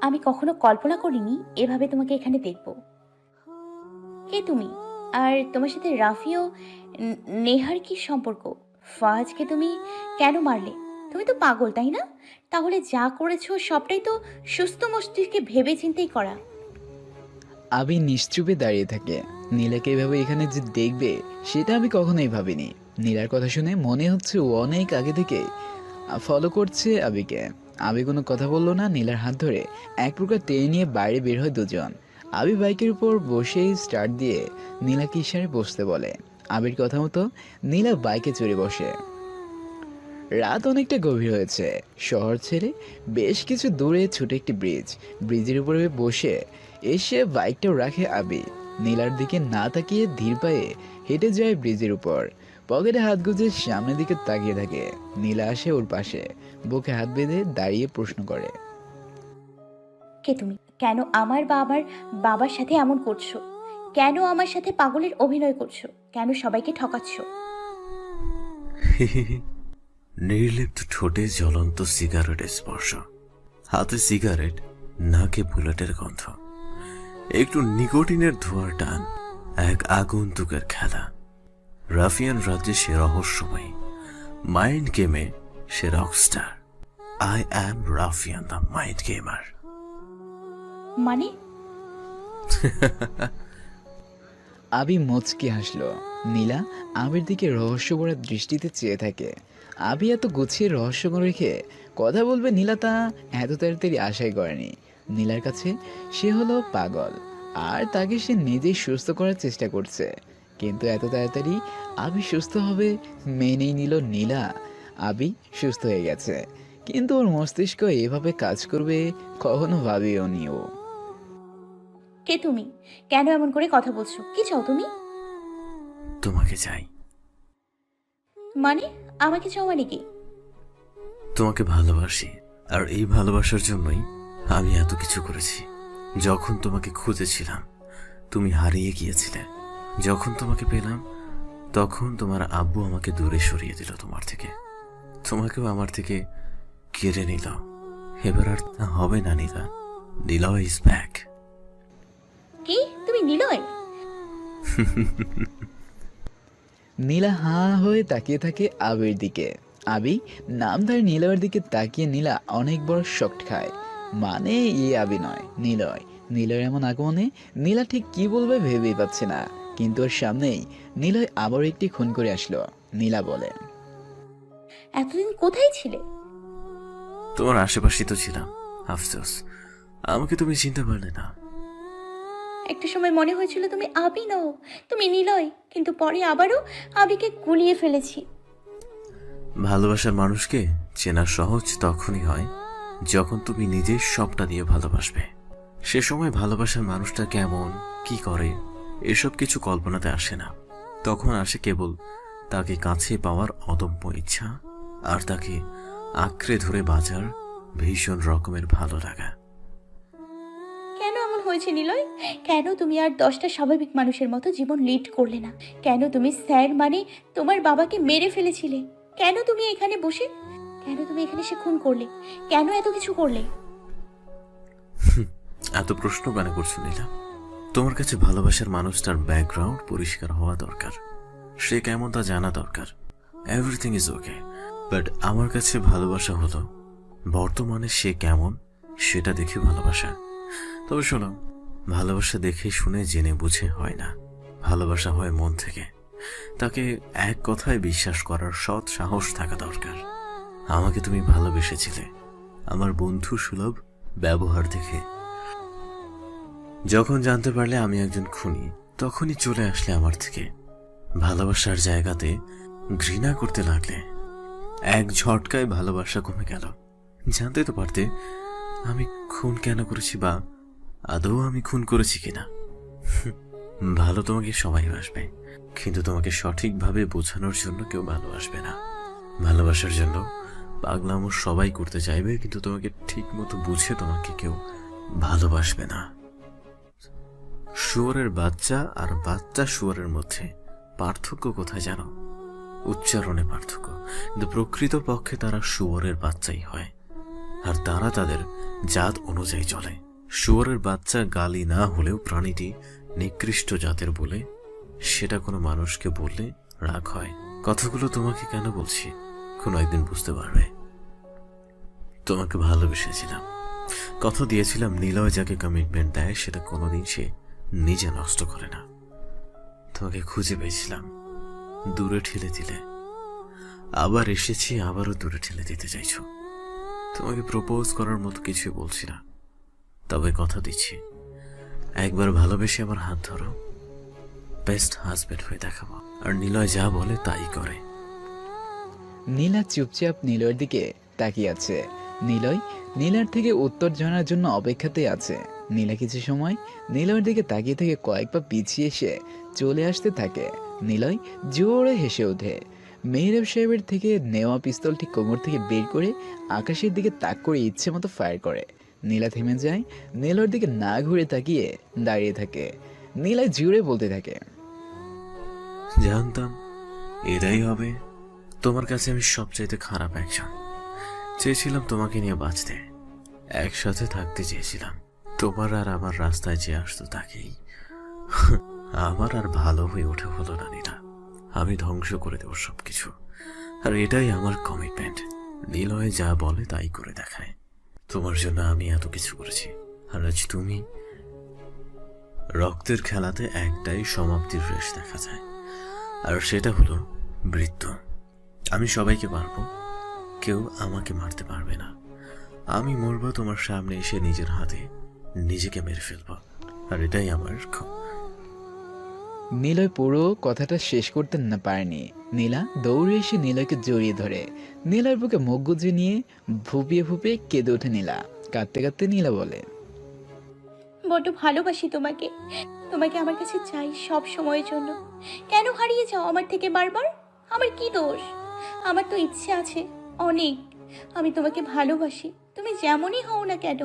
আমি কখনো কল্পনা করিনি এভাবে তোমাকে এখানে দেখব। কে তুমি? আর তোমার সাথে রাফি ও নেহার কি সম্পর্ক? ফাজকে তুমি কেন মারলে? তুমি তো পাগল, তাই না? তাহলে যা করেছো সবটাই তো সুস্থ মস্তিষ্কে ভেবে চিন্তেই করা। আবি নিশ্চুপে দাঁড়িয়ে থাকে। নীলাকে এভাবে এখানে যে দেখবে সেটা আমি কখনোই ভাবিনি। নীলার কথা শুনে মনে হচ্ছে ও অনেক আগে থেকে ফলো করছে আবিকে। আবি কোনো কথা বললো না। নীলার হাত ধরে এক প্রকার টেনে নিয়ে বাইরে বের হয় দুজন। আবি বাইকের উপর বসেই স্টার্ট দিয়ে নীলাকে ইশারে বসতে বলে। আবির কথা মতো নীলা বাইকে চড়ে বসে। রাত অনেকটা গভীর হয়েছে। শহর ছেড়ে বেশ কিছু দূরে ছোট একটি ব্রিজের উপরে বসে এসে বাইকটাও রাখে আবি। নীলার দিকে না তাকিয়ে ধীর পায়ে হেঁটে যায় ব্রিজের উপর। পকেটে হাত গুজে সামনের দিকে তাকিয়ে থাকে। নীলা আসে ওর পাশে, বুকে হাত বেঁধে দাঁড়িয়ে প্রশ্ন করে, কে তুমি? কেন আমার বা আমার বাবার সাথে এমন করছো? কেন আমার সাথে পাগলের অভিনয় করছো? কেন সবাইকে ঠকাচ্ছ? নির্লিপ্ত ঠোঁটে জ্বলন্ত সিগারেটের স্পর্শ, হাতে সিগারেট, নাকে বুলেটের গন্ধ, একটু নিকোটিনের ধোঁয়ার টান, এক আগন্তুকের খেলা। রাফিয়ান রাজ্যে সে রহস্যময়ী, মাইন্ড গেমে সে rockstar. I am Rafian the mind gamer. মানে? আবি মুচকি হাসলো। নীলা আবির দিকে রহস্যভরা দৃষ্টিতে চেয়ে থাকে। আবি এত গুছিয়ে রহস্য রেখে কথা বলবে নীলা তা এত তাড়াতাড়ি আশাই করেনি। নীলার কাছে সে হলো পাগল, আর তাকে সে নিজেই সুস্থ করার চেষ্টা করছে। কিন্তু এত তাড়াতাড়ি আবি সুস্থ হবে মেনেই নিল নীলা। আবি সুস্থ হয়ে গেছে, কিন্তু ওর মস্তিষ্ক এভাবে কাজ করবে কখনো ভাবিও নি ও। কে তুমি? কেন এমন করে কথা বলছো? কি চাও তুমি? তোমাকে চাই। মানে আমাকে চাও মানে কি? তোমাকে ভালোবাসি, আর এই ভালোবাসার জন্যই আমি এত কিছু করেছি। যখন তোমাকে খুঁজেছিলাম তুমি হারিয়ে গিয়েছিলে। যখন তোমাকে পেলাম তখন তোমার আব্বু আমাকে দূরে সরিয়ে দিল তোমার থেকে। তোমাকেও আমার থেকে কেড়ে নিল। এবার আর তা হবে না নীলা। Niloy is back. কি? তুমি নিলয়? নীলা হাঁ হয়ে তাকিয়ে থাকে আবির দিকে। আবি নামধারী নীলয়ের দিকে তাকিয়ে নীলা অনেক বড় শক খায়। মানে আবি নয়, নিলয়। নীলয়ের এমন আগমনে নীলা ঠিক কি বলবে ভেবেই পাচ্ছে না। কিন্তু ওর সামনেই নিলয় আবার একটি খুন করে আসলো। নীলা বলে, এতদিন কোথায় ছিলে? তোমার আশেপাশেই তো ছিলাম। আফসোস আমাকে তুমি চিনতে পারলে না। একটা সময় মনে হয়েছিল তুমি আবি নও, তুমি নিলয়, কিন্তু পরে আবারও আবিকে গুলিয়ে ফেলেছি। ভালোবাসার মানুষকে চেনা সহজ তখনই হয় যখন তুমি নিজে সবটা দিয়ে ভালোবাসবে। সে সময় ভালোবাসার মানুষটা কেমন, কি করে, এসব কিছু কল্পনাতে আসে না। তখন আসে কেবল তাকে কাছে পাওয়ার অদম্য ইচ্ছা, আর তাকে আঁকড়ে ধরে বাঁচার ভীষণ রকমের ভালো লাগা। কেন এমন হয়েছে নিলয়? কেন তুমি আর 10টা স্বাভাবিক মানুষের মতো জীবন লিড করলে না? কেন তুমি স্যার মানে তোমার বাবাকে মেরে ফেলেছিলে? কেন তুমি এখানে বসে, কেন তুমি এখানে সে খুন করলে? কেন এত কিছু করলে? এত প্রশ্ন কেন করছো নীলা? তোমার কাছে ভালোবাসার মানুষটার ব্যাকগ্রাউন্ড পরিষ্কার হওয়া দরকার। সে কেমন তা জানা দরকার। এভরিথিং ইজ ওকে, বাট আমার কাছে ভালোবাসা হলো বর্তমানে সে কেমন সেটা দেখে ভালোবাসা। তবে শোনো, ভালোবাসা দেখে শুনে জেনে বুঝে হয় না। ভালোবাসা হয় মন থেকে। তাকে এক কথায় বিশ্বাস করার সৎ সাহস থাকা দরকার। আমাকে তুমি ভালোবেসেছিলে আমার বন্ধু সুলভ ব্যবহার দেখে। যখন জানতে পারলে আমি একজন খুনি, তখনই চলে আসলে আমার থেকে। ভালোবাসার জায়গাতে ঘৃণা করতে লাগলে। এক ঝটকায় ভালোবাসা কমে গেল। জানতে তো পারতে আমি খুন কেন করেছি, বা আদৌ আমি খুন করেছি কিনা। ভালো তোমাকে সবাই বাসবে, কিন্তু তোমাকে সঠিকভাবে বোঝানোর জন্য কেউ ভালোবাসবে না। ভালোবাসার জন্য পাগলামো সবাই করতে চাইবে, কিন্তু তোমাকে ঠিক মতো বুঝে তোমাকে কেউ ভালোবাসবে না। শুয়োরের বাচ্চা আর বাচ্চা শুয়োরের মধ্যে পার্থক্য কোথায় জানো? উচ্চারণে পার্থক্য, কিন্তু প্রকৃত পক্ষে তারা শুয়োরের বাচ্চাই হয়, আর তারা তাদের জাত অনুযায়ী চলে। শুয়োরের বাচ্চা গালি না হলেও প্রাণীটি নিকৃষ্ট জাতের বলে সেটা কোনো মানুষকে বললে রাগ হয়। কথাগুলো তোমাকে কেন বলছি কোনো একদিন বুঝতে পারবে। তোমাকে ভালোবেসেছিলাম, কথা দিয়েছিলাম নিলয় যাকে কমিটমেন্ট দেয় সেটা কোনোদিন সে নিজে নষ্ট করে না। তোমাকে খুঁজে পেয়েছিলাম, দূরে ঠেলে দিলে। আবার এসেছি, আবারও দূরে ঠেলে দিতে চাইছো। তোমাকে প্রপোজ করার মতো কিছু বলছি না, তবে কথা দিচ্ছি একবার ভালোবেসে আমার হাত ধরো, বেস্ট হাজবেন্ড হয়ে দেখাবো। আর নিলয় যা বলে তাই করে। নীলা চুপচাপ নীলয়ের দিকে তাকিয়ে আছে। নিলয় নীলার থেকে উত্তর জানার জন্য অপেক্ষাতেই আছে। নীলা কিছু সময় নীলয়ের দিকে তাকিয়ে থেকে কয়েক পা পিছিয়ে এসে চলে আসতে থাকে। নীলয় জোরে হেসে ওঠে। মেহরাব সাহেবের থেকে নেওয়া পিস্তলটি কোমর থেকে বের করে আকাশের দিকে তাক করে ইচ্ছে মতো ফায়ার করে। নীলা থেমে যায়, নীলর দিকে না ঘুরে তাকিয়ে দাঁড়িয়ে থাকে। নীলয় জুড়ে বলতে থাকে, জানতাম এটাই হবে। তোমার কাছে আমি সবচাইতে খারাপ একজন। চেয়েছিলাম তোমাকে নিয়ে বাঁচতে, একসাথে থাকতে চেয়েছিলাম। তোমার আর আমার রাস্তায় যে আসতো তাকেই আমার আর ভালো হয়ে ওঠে হলো না নীলা। আমি ধ্বংস করে দেবো সবকিছু, আর এটাই আমার কমিটমেন্ট। নীলয় যা বলে তাই করে দেখায়। তোমার জন্য আমি এত কিছু করেছি, আর আজ তুমি। রক্তের খেলাতে একটাই সমাপ্তির রেশ দেখা যায়, আর সেটা হলো মৃত্যু। আমি সবাইকে মারবো, কেউ আমাকে মারতে পারবে না। আমি মরবো তোমার সামনে এসে নিজের হাতে নিজেকে মেরে ফেলবো, আর এটাই আমার নীলয় পুরো কথাটা শেষ করতে না পারেনি। নীলা দৌড়ে এসে নীলয়কে জড়িয়ে ধরে নীলার বুকে মুখ গুজে নিয়ে ফুপিয়ে ফুপিয়ে কেঁদে ওঠে নীলা। কাঁদতে কাঁদতে নীলা বলে, বড্ড ভালোবাসি তোমাকে, তোমাকে আমার কাছে চাই সব সময়ের জন্য। কেন হারিয়ে যাও আমার থেকে বারবার? আমার কি দোষ? আমার তো ইচ্ছে আছে অনেক। আমি তোমাকে ভালোবাসি, তুমি যেমনই হও না কেন।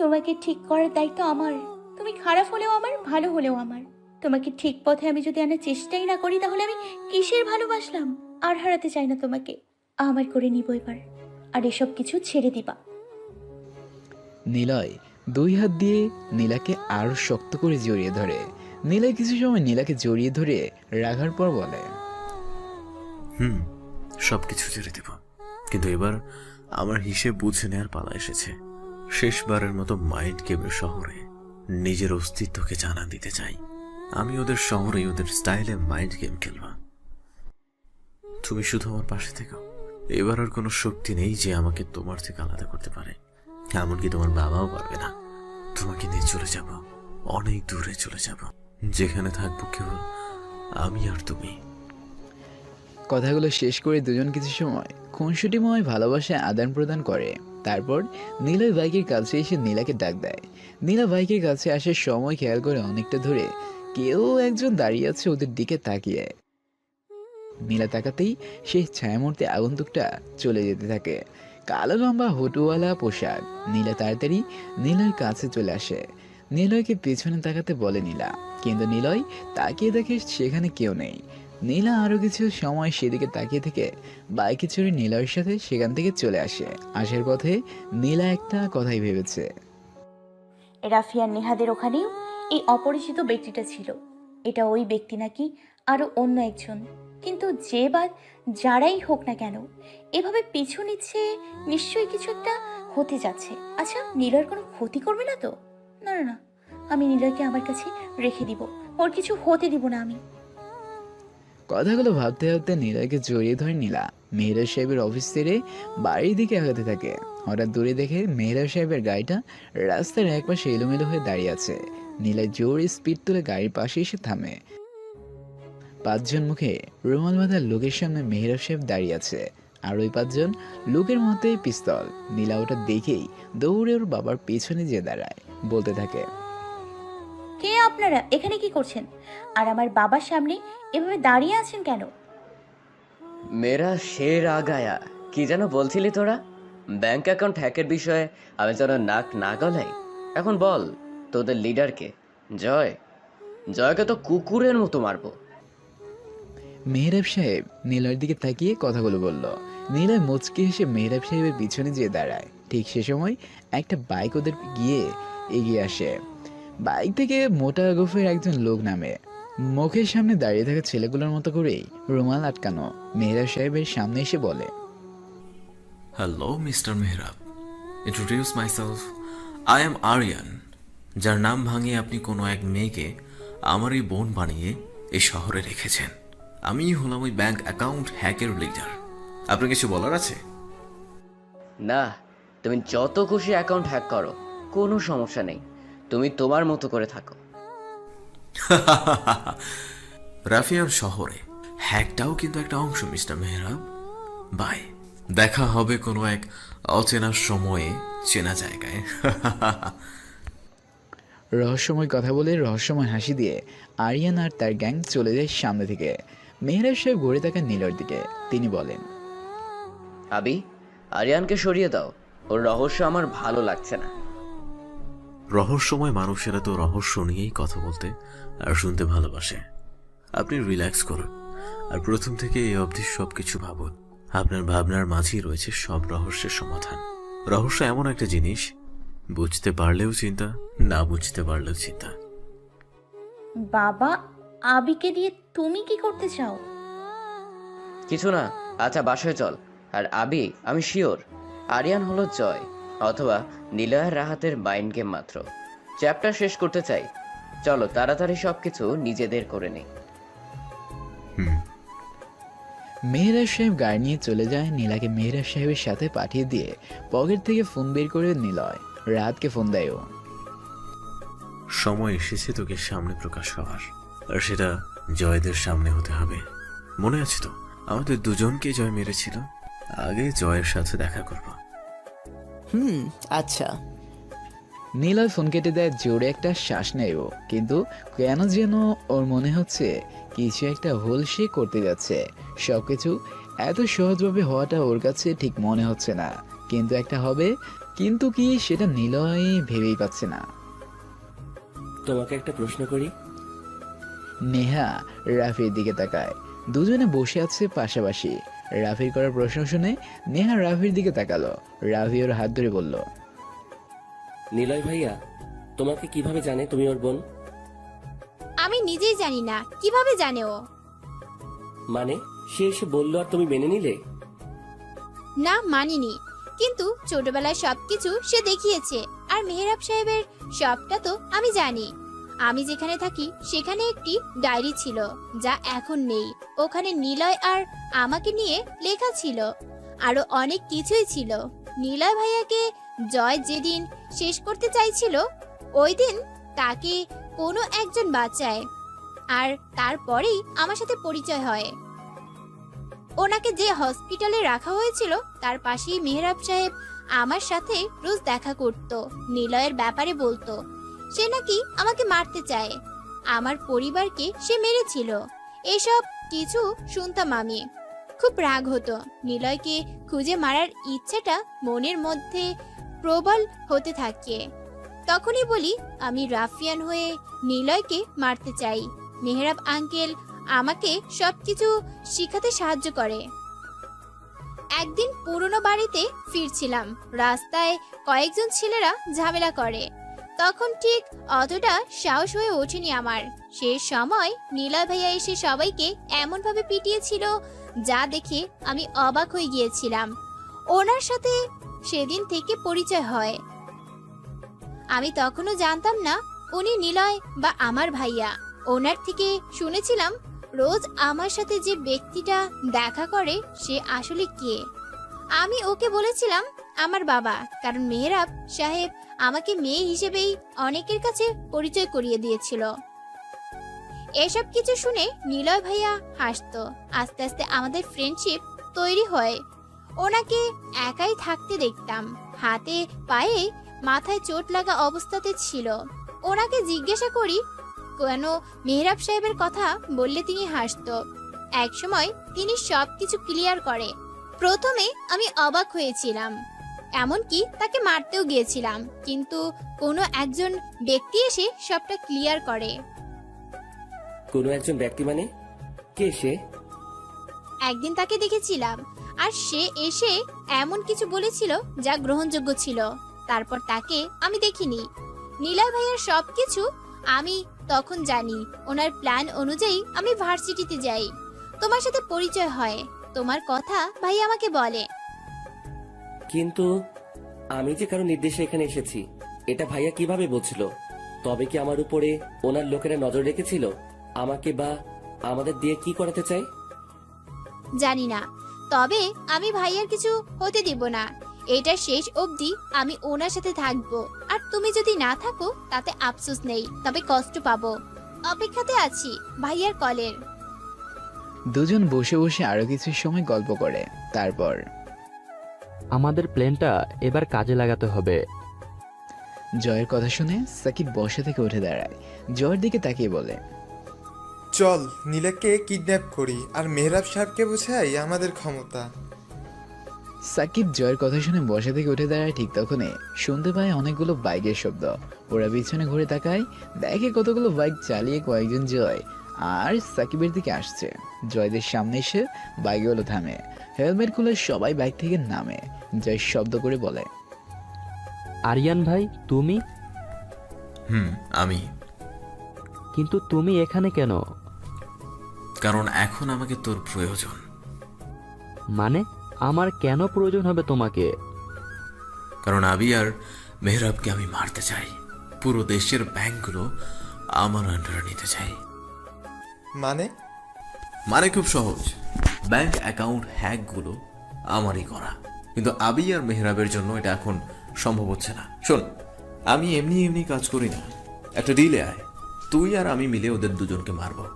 তোমাকে ঠিক করার দায়িত্ব আমার। তুমি খারাপ হলেও আমার, ভালো হলেও আমার। তোমাকে ঠিক পথে আমি যদি আনার চেষ্টাই না করি, তাহলে আমি কিসের ভালোবাসলাম? আর হারাতে চাই না তোমাকে, আমার করে নিব এবার, আর এসব কিছু ছেড়ে দিবা। নীলয় দুই হাত দিয়ে নীলাকে আরো শক্ত করে জড়িয়ে ধরে। নীলয় কিছু সময় নীলাকে জড়িয়ে ধরে রাখার পর বলে, সবকিছু ছেড়ে দেব, কিন্তু এবার আমার হিসেব বুঝে নেওয়ার পালা এসেছে। শেষবারের মতো মাইন্ড গেমের শহরে নিজের অস্তিত্বকে জানান দিতে চাই। আমি ওদের শহরে ওদের স্টাইলে মাইন্ড গেম খেলবা। তুমি শুধু আমার পাশে থেকো। এবার আর কোনো শক্তি নেই যে আমাকে তোমার থেকে আলাদা করতে পারে, এমনকি তোমার বাবাও পারবে না। তোমাকে নিয়ে চলে যাব, অনেক দূরে চলে যাব, যেখানে থাকবো কেবল আমি আর তুমি। কথাগুলো শেষ করে দুজন কিছু সময় খুনসুটিময় ভালোবাসায় আদান প্রদান করে। তারপর নীলয় বাইকের কাছে এসে নীলাকে ডাক দেয়। নীলা বাইকের কাছে আসার সময় খেয়াল করে অনেকটা ধরে কেউ একজন দাঁড়িয়ে আছে ওদের দিকে তাকিয়ে। নীলা তাকাতেই সেই ছায়ামূর্তি আগন্তুকটা চলে যেতে থাকে। কালো লম্বা হুটুওয়ালা পোশাক। নীলা তাড়াতাড়ি নীলয়ের কাছে চলে আসে। নীলয়কে পেছনে তাকাতে বলে নীলা, কিন্তু নীলয় তাকিয়ে দেখে সেখানে কেউ নেই। নীলা আরো কিছু সময় সেদিকে তাকিয়ে থেকে বাইকে চড়ে নীলয়ের সাথে সেখান থেকে চলে আসে। আসার পথে নীলা একটা কথাই ভেবেছে, রাফিয়ার নেহাদের ওখানেও এই অপরিচিত ব্যক্তিটা ছিল। এটা ওই ব্যক্তি নাকি আরো অন্য একজন? কিন্তু যে বা যারাই হোক না কেন, এভাবে পিছু নিচ্ছে, নিশ্চয়ই কিছু একটা হতে যাচ্ছে। আচ্ছা, নীলয়ের কোনো ক্ষতি করবে না তো? না না না, আমি নীলয়কে আমার কাছে রেখে দিব, ওর কিছু হতে দিব না আমি। কথাগুলো ভাবতে ভাবতে নীলয়কে জড়িয়ে ধরে নীলা মেহরাব সাহেবের অফিস ছেড়ে বাড়ির দিকে আগাতে থাকে। হঠাৎ দূরে দেখে মেহরাব সাহেবের গাড়িটা রাস্তার একপাশে এলোমেলো হয়ে দাঁড়িয়ে আছে। নীলা জোরে স্পিড তুলে গাড়ির পাশে এসে থামে। 5 জন মুখে রুমাল বাঁধা লোকের সামনে মেহরাব সাহেব দাঁড়িয়ে আছে, আর ওই 5 জন লোকের মধ্যে পিস্তল। নীলা ওটা দেখেই দৌড়ে ওর বাবার পেছনে যেয়ে দাঁড়ায়, বলতে থাকে, কে আপনারা? এখানে কি করছেন? আর আমার বাবার সামনে এভাবে দাঁড়িয়ে আছেন কেন? মেরা শের আগায়া, কি যেন বলছিলি তোরা? ব্যাংক অ্যাকাউন্ট হ্যাকের বিষয়ে আমি যেন নাক না গলাই। এখন বল, তোদের লিডারকে? জয়কে তো কুকুরের মতো মারবো। মেহরাব সাহেব নীলার দিকে তাকিয়ে কথাগুলো বলল। নীলা মুচকি হেসে মেহরাব সাহেবের পিছনে যেয়ে দাঁড়ায়। ঠিক সে সময় একটা বাইক ওদের গিয়ে এগিয়ে আসে। বাইক থেকে মোটা গোফের একজন লোক নামে। মুখের সামনে দাঁড়িয়ে থাকা ছেলেগুলোর মতো করেই রুমাল আটকানো মেহরাব সাহেবের সামনে এসে বলে, hello mister Mehrab, introduce myself, I am Aryan, যার নাম ভাঙিয়ে আপনি কোনো এক মেয়েকে আমারই বোন বানিয়ে এই শহরে রেখেছেন। আমি হলাম ওই ব্যাংক অ্যাকাউন্ট হ্যাকের লিডার। আপনার কিছু বলার আছে? না, তুমি যত খুশি অ্যাকাউন্ট হ্যাক করো, কোনো সমস্যা নেই। তুমি তোমার মতো করে থাকো। রাফিয়ান শহরে হ্যাকটাও কিন্তু একটা অংশ মিস্টার মেহরাব। বাই, দেখা হবে কোনো এক অচেনা সময়ে চেনা জায়গায়। রহস্যময় কথা বলে রহস্যময় হাসি দিয়ে আরিয়ান আর তার গ্যাং চলে যায় সামনে থেকে। মেহরাব সাহেব ঘুরে তাকান নীলর দিকে। তিনি বলেন, আবি, আরিয়ানকে সরিয়ে দাও, ওর রহস্য আমার ভালো লাগছে না। রহস্যময় মানুষেরা তো রহস্য নিয়েই কথা বলতে আর শুনতে ভালোবাসে। আপনি রিল্যাক্স করুন আর প্রথম থেকে এই অবধি সবকিছু ভাবুন। আপনার ভাবনার মাঝেই রয়েছে সব রহস্যের সমাধান। রহস্য এমন একটা জিনিস, বুঝতে পারলেও চিন্তা, না বুঝতে পারলেও চিন্তা। বাবা, আবিকে দিয়ে তুমি কি করতে চাও? কিছু না। আচ্ছা বাসায় চল। আর আবি, আমি শিওর আরিয়ান হলো জয় অথবা নিলয় রাহাতের মাইন্ড গেম মাত্র। চ্যাপ্টার শেষ করতে চাই, চলো তাড়াতাড়ি সবকিছু নিজেদের করে নিই। মেহরাব সাহেব গাড়ি নিয়ে চলে যায়। নীলাকে মেহরাব সাহেবের সাথে পাঠিয়ে দিয়ে পকেট থেকে ফোন বের করে নিলয় রাহাতকে ফোন দেয়। সময় এসেছে তোকে সামনে প্রকাশ হওয়ার, আর সেটা জয়দের সামনে হতে হবে। মনে আছে তো আমাদের দুজনকে জয় মেরেছিল? আগে জয়ের সাথে দেখা করব। আচ্ছা। নীলয় ফোন কেটে দেয়। জোরে একটা শ্বাস নেয় ও, কিন্তু কেন যেন ওর মনে হচ্ছে কিছু একটা ভুল সে করতে যাচ্ছে। সবকিছু এত সহজভাবে হওয়াটা ওর কাছে ঠিক মনে হচ্ছে না, কিন্তু একটা হবে। কিন্তু কি সেটা নীলয় ভেবেই পাচ্ছে না। তোমাকে একটা প্রশ্ন করি। নেহা রাফির দিকে তাকায়। দুজনে বসে আছে পাশাপাশি। রাফির করার প্রশ্ন শুনে নেহা রাফির দিকে তাকালো। রাফি ওর হাত ধরে বলল, নিলয় ভাইয়া তোমাকে কিভাবে জানে তুমি ওর বোন? আমি নিজেই জানি না কিভাবে জানে ও। মানে সে এসে বললো আর তুমি মেনে নিলে? না, মানিনি, কিন্তু ছোটবেলায় সবকিছু সে দেখিয়েছে। আর মেহরাব সাহেবের সবটা তো আমি জানি। আমি যেখানে থাকি সেখানে একটি ডায়েরি ছিল, যা এখন নেই। ওখানে নিলয় আর আমাকে নিয়ে লেখা ছিল, আরো অনেক কিছুই ছিল। নিলয় ভাইয়াকে জয় যেদিন শেষ করতে চাইছিল, ওই দিন তাকে কোনো একজন বাঁচায়, আর তারপরেই আমার সাথে পরিচয় হয়। ওনাকে যে হসপিটালে রাখা হয়েছিল তার পাশেই মেহরাব সাহেব আমার সাথে রোজ দেখা করত। নিলয়ের ব্যাপারে বলতো সে নাকি আমাকে মারতে চায়, আমার পরিবারকে সে মেরেছিল। এসব কিছু শুনতাম আমি। খুব রাগ হতো। নিলয়কে খুঁজে মারার ইচ্ছাটা মনের মধ্যে প্রবল হতে থাকে। তখনই বলি আমি রাফিয়ান হয়ে নিলয়কে মারতে চাই। মেহরাব আঙ্কেল আমাকে সবকিছু শিখাতে সাহায্য করে। একদিন পুরনো বাড়িতে ফিরছিলাম, রাস্তায় কয়েকজন ছেলেরা ঝামেলা করে। তখন ঠিক অতটা সাহস হয়ে ওঠেনি আমার। সে সময় নিলয় ভাইয়া এসে সবাইকে এমন ভাবে পিটিয়েছিল যা দেখে আমি অবাক হয়ে গিয়েছিলাম। ওনার সাথে সেদিন থেকে পরিচয় হয়। আমি তখনও জানতাম না উনি নিলয় বা আমার ভাইয়া। ওনার থেকে শুনেছিলাম রোজ আমার সাথে যে ব্যক্তিটা দেখা করে সে আসলে কে। আমি ওকে বলেছিলাম আমার বাবা, কারণ মেহরাব সাহেব আমাকে মেয়ে হিসেবেই অনেকের কাছে পরিচয় করিয়ে দিয়েছিল। এসব কিছু শুনে নিলয় ভাইয়া হাসতো। আস্তে আস্তে আমাদের ফ্রেন্ডশিপ তৈরি হয়। ওনাকে একাই থাকতে দেখতাম, হাতে পায়ে মাথায় চোট লাগা অবস্থাতে ছিল। ওনাকে জিজ্ঞাসা করি কেন মেহরাব সাহেবের কথা বললে তিনি হাসতো। একসময় তিনি সবকিছু ক্লিয়ার করে। প্রথমে আমি অবাক হয়েছিলাম, এমনকি তাকে মারতেও গিয়েছিলাম, কিন্তু কোনো একজন ব্যক্তি এসে সবটা ক্লিয়ার করে। কোনো একজন ব্যক্তি মানে কে সে? একদিন তাকে দেখেছিলাম, আর সে এসে এমন কিছু বলেছিল যা গ্রহণযোগ্য ছিল। তারপর তাকে আমি দেখিনি। নীলয় ভাইয়ার সবকিছু আমি তখন জানি। ওনার প্ল্যান অনুযায়ী আমি ভার্সিটিতে যাই, তোমার সাথে পরিচয় হয়, তোমার কথা ভাই আমাকে বলে। কিন্তু আমি যে কারো নির্দেশে এখানে এসেছি এটা ভাইয়া কিভাবে বুঝলো? তবে কি আমার উপরে ওনার লোকেরা নজর রেখেছিল? আমাকে বা আমাদের দিয়ে কি করাতে চাই জানি না, তবে আমি ভাইয়ার কিছু হতে দিব না। এটা শেষ অবধি আমি ওনার সাথে থাকবো, আর তুমি যদি না থাকো তাতে আফসোস নেই, তবে কষ্ট পাবো। অপেক্ষাতে আছি ভাইয়ার কলের। দুজন বসে বসে আরো কিছু সময় গল্প করে। তারপর আমাদের প্ল্যানটা এবার কাজে লাগাতে হবে। জয়ের কথা শুনে সাকিব বসা থেকে উঠে দাঁড়ায়, জয়ের দিকে তাকিয়ে বলে, চল নীলাকে কিডন্যাপ করি আর মেহরাব সাহেবকে বোঝাই আমাদের ক্ষমতা। সাকিব জয়ের কথা শুনে বসা থেকে উঠে দাঁড়ায়। ঠিক তখনই শুনতে পায় অনেকগুলো বাইকের শব্দ। ওরা পিছনে ঘুরে তাকায়, দেখে কতগুলো বাইক চালিয়ে কয়েকজন জয় আর সাকিবের দিকে আসছে। জয়দের সামনে এসে বাইকগুলো থামে, হেলমেট খুলে সবাই বাইক থেকে নামে। জয় শব্দ করে বলে, আরিয়ান ভাই তুমি? আমি। কিন্তু তুমি এখানে কেন? কারণ এখন আমাকে তোর প্রয়োজন। মানে আমার কেন প্রয়োজন হবে তোমাকে? কারণ আবি আর মেহরাবকে আমি মারতে চাই। পুরো দেশের ব্যাংকগুলো আমার আন্ডারে নিতে চাই। মানে খুব সহজ, ব্যাংক অ্যাকাউন্ট হ্যাকগুলো আমারই করা। কিন্তু আবি আর মেহরাবের জন্য এটা এখন সম্ভব হচ্ছে না। শোন, আমি এমনি কাজ করি না, একটা ডিলে আয়, তুই আর আমি মিলে ওদের দুজনকে মারবো।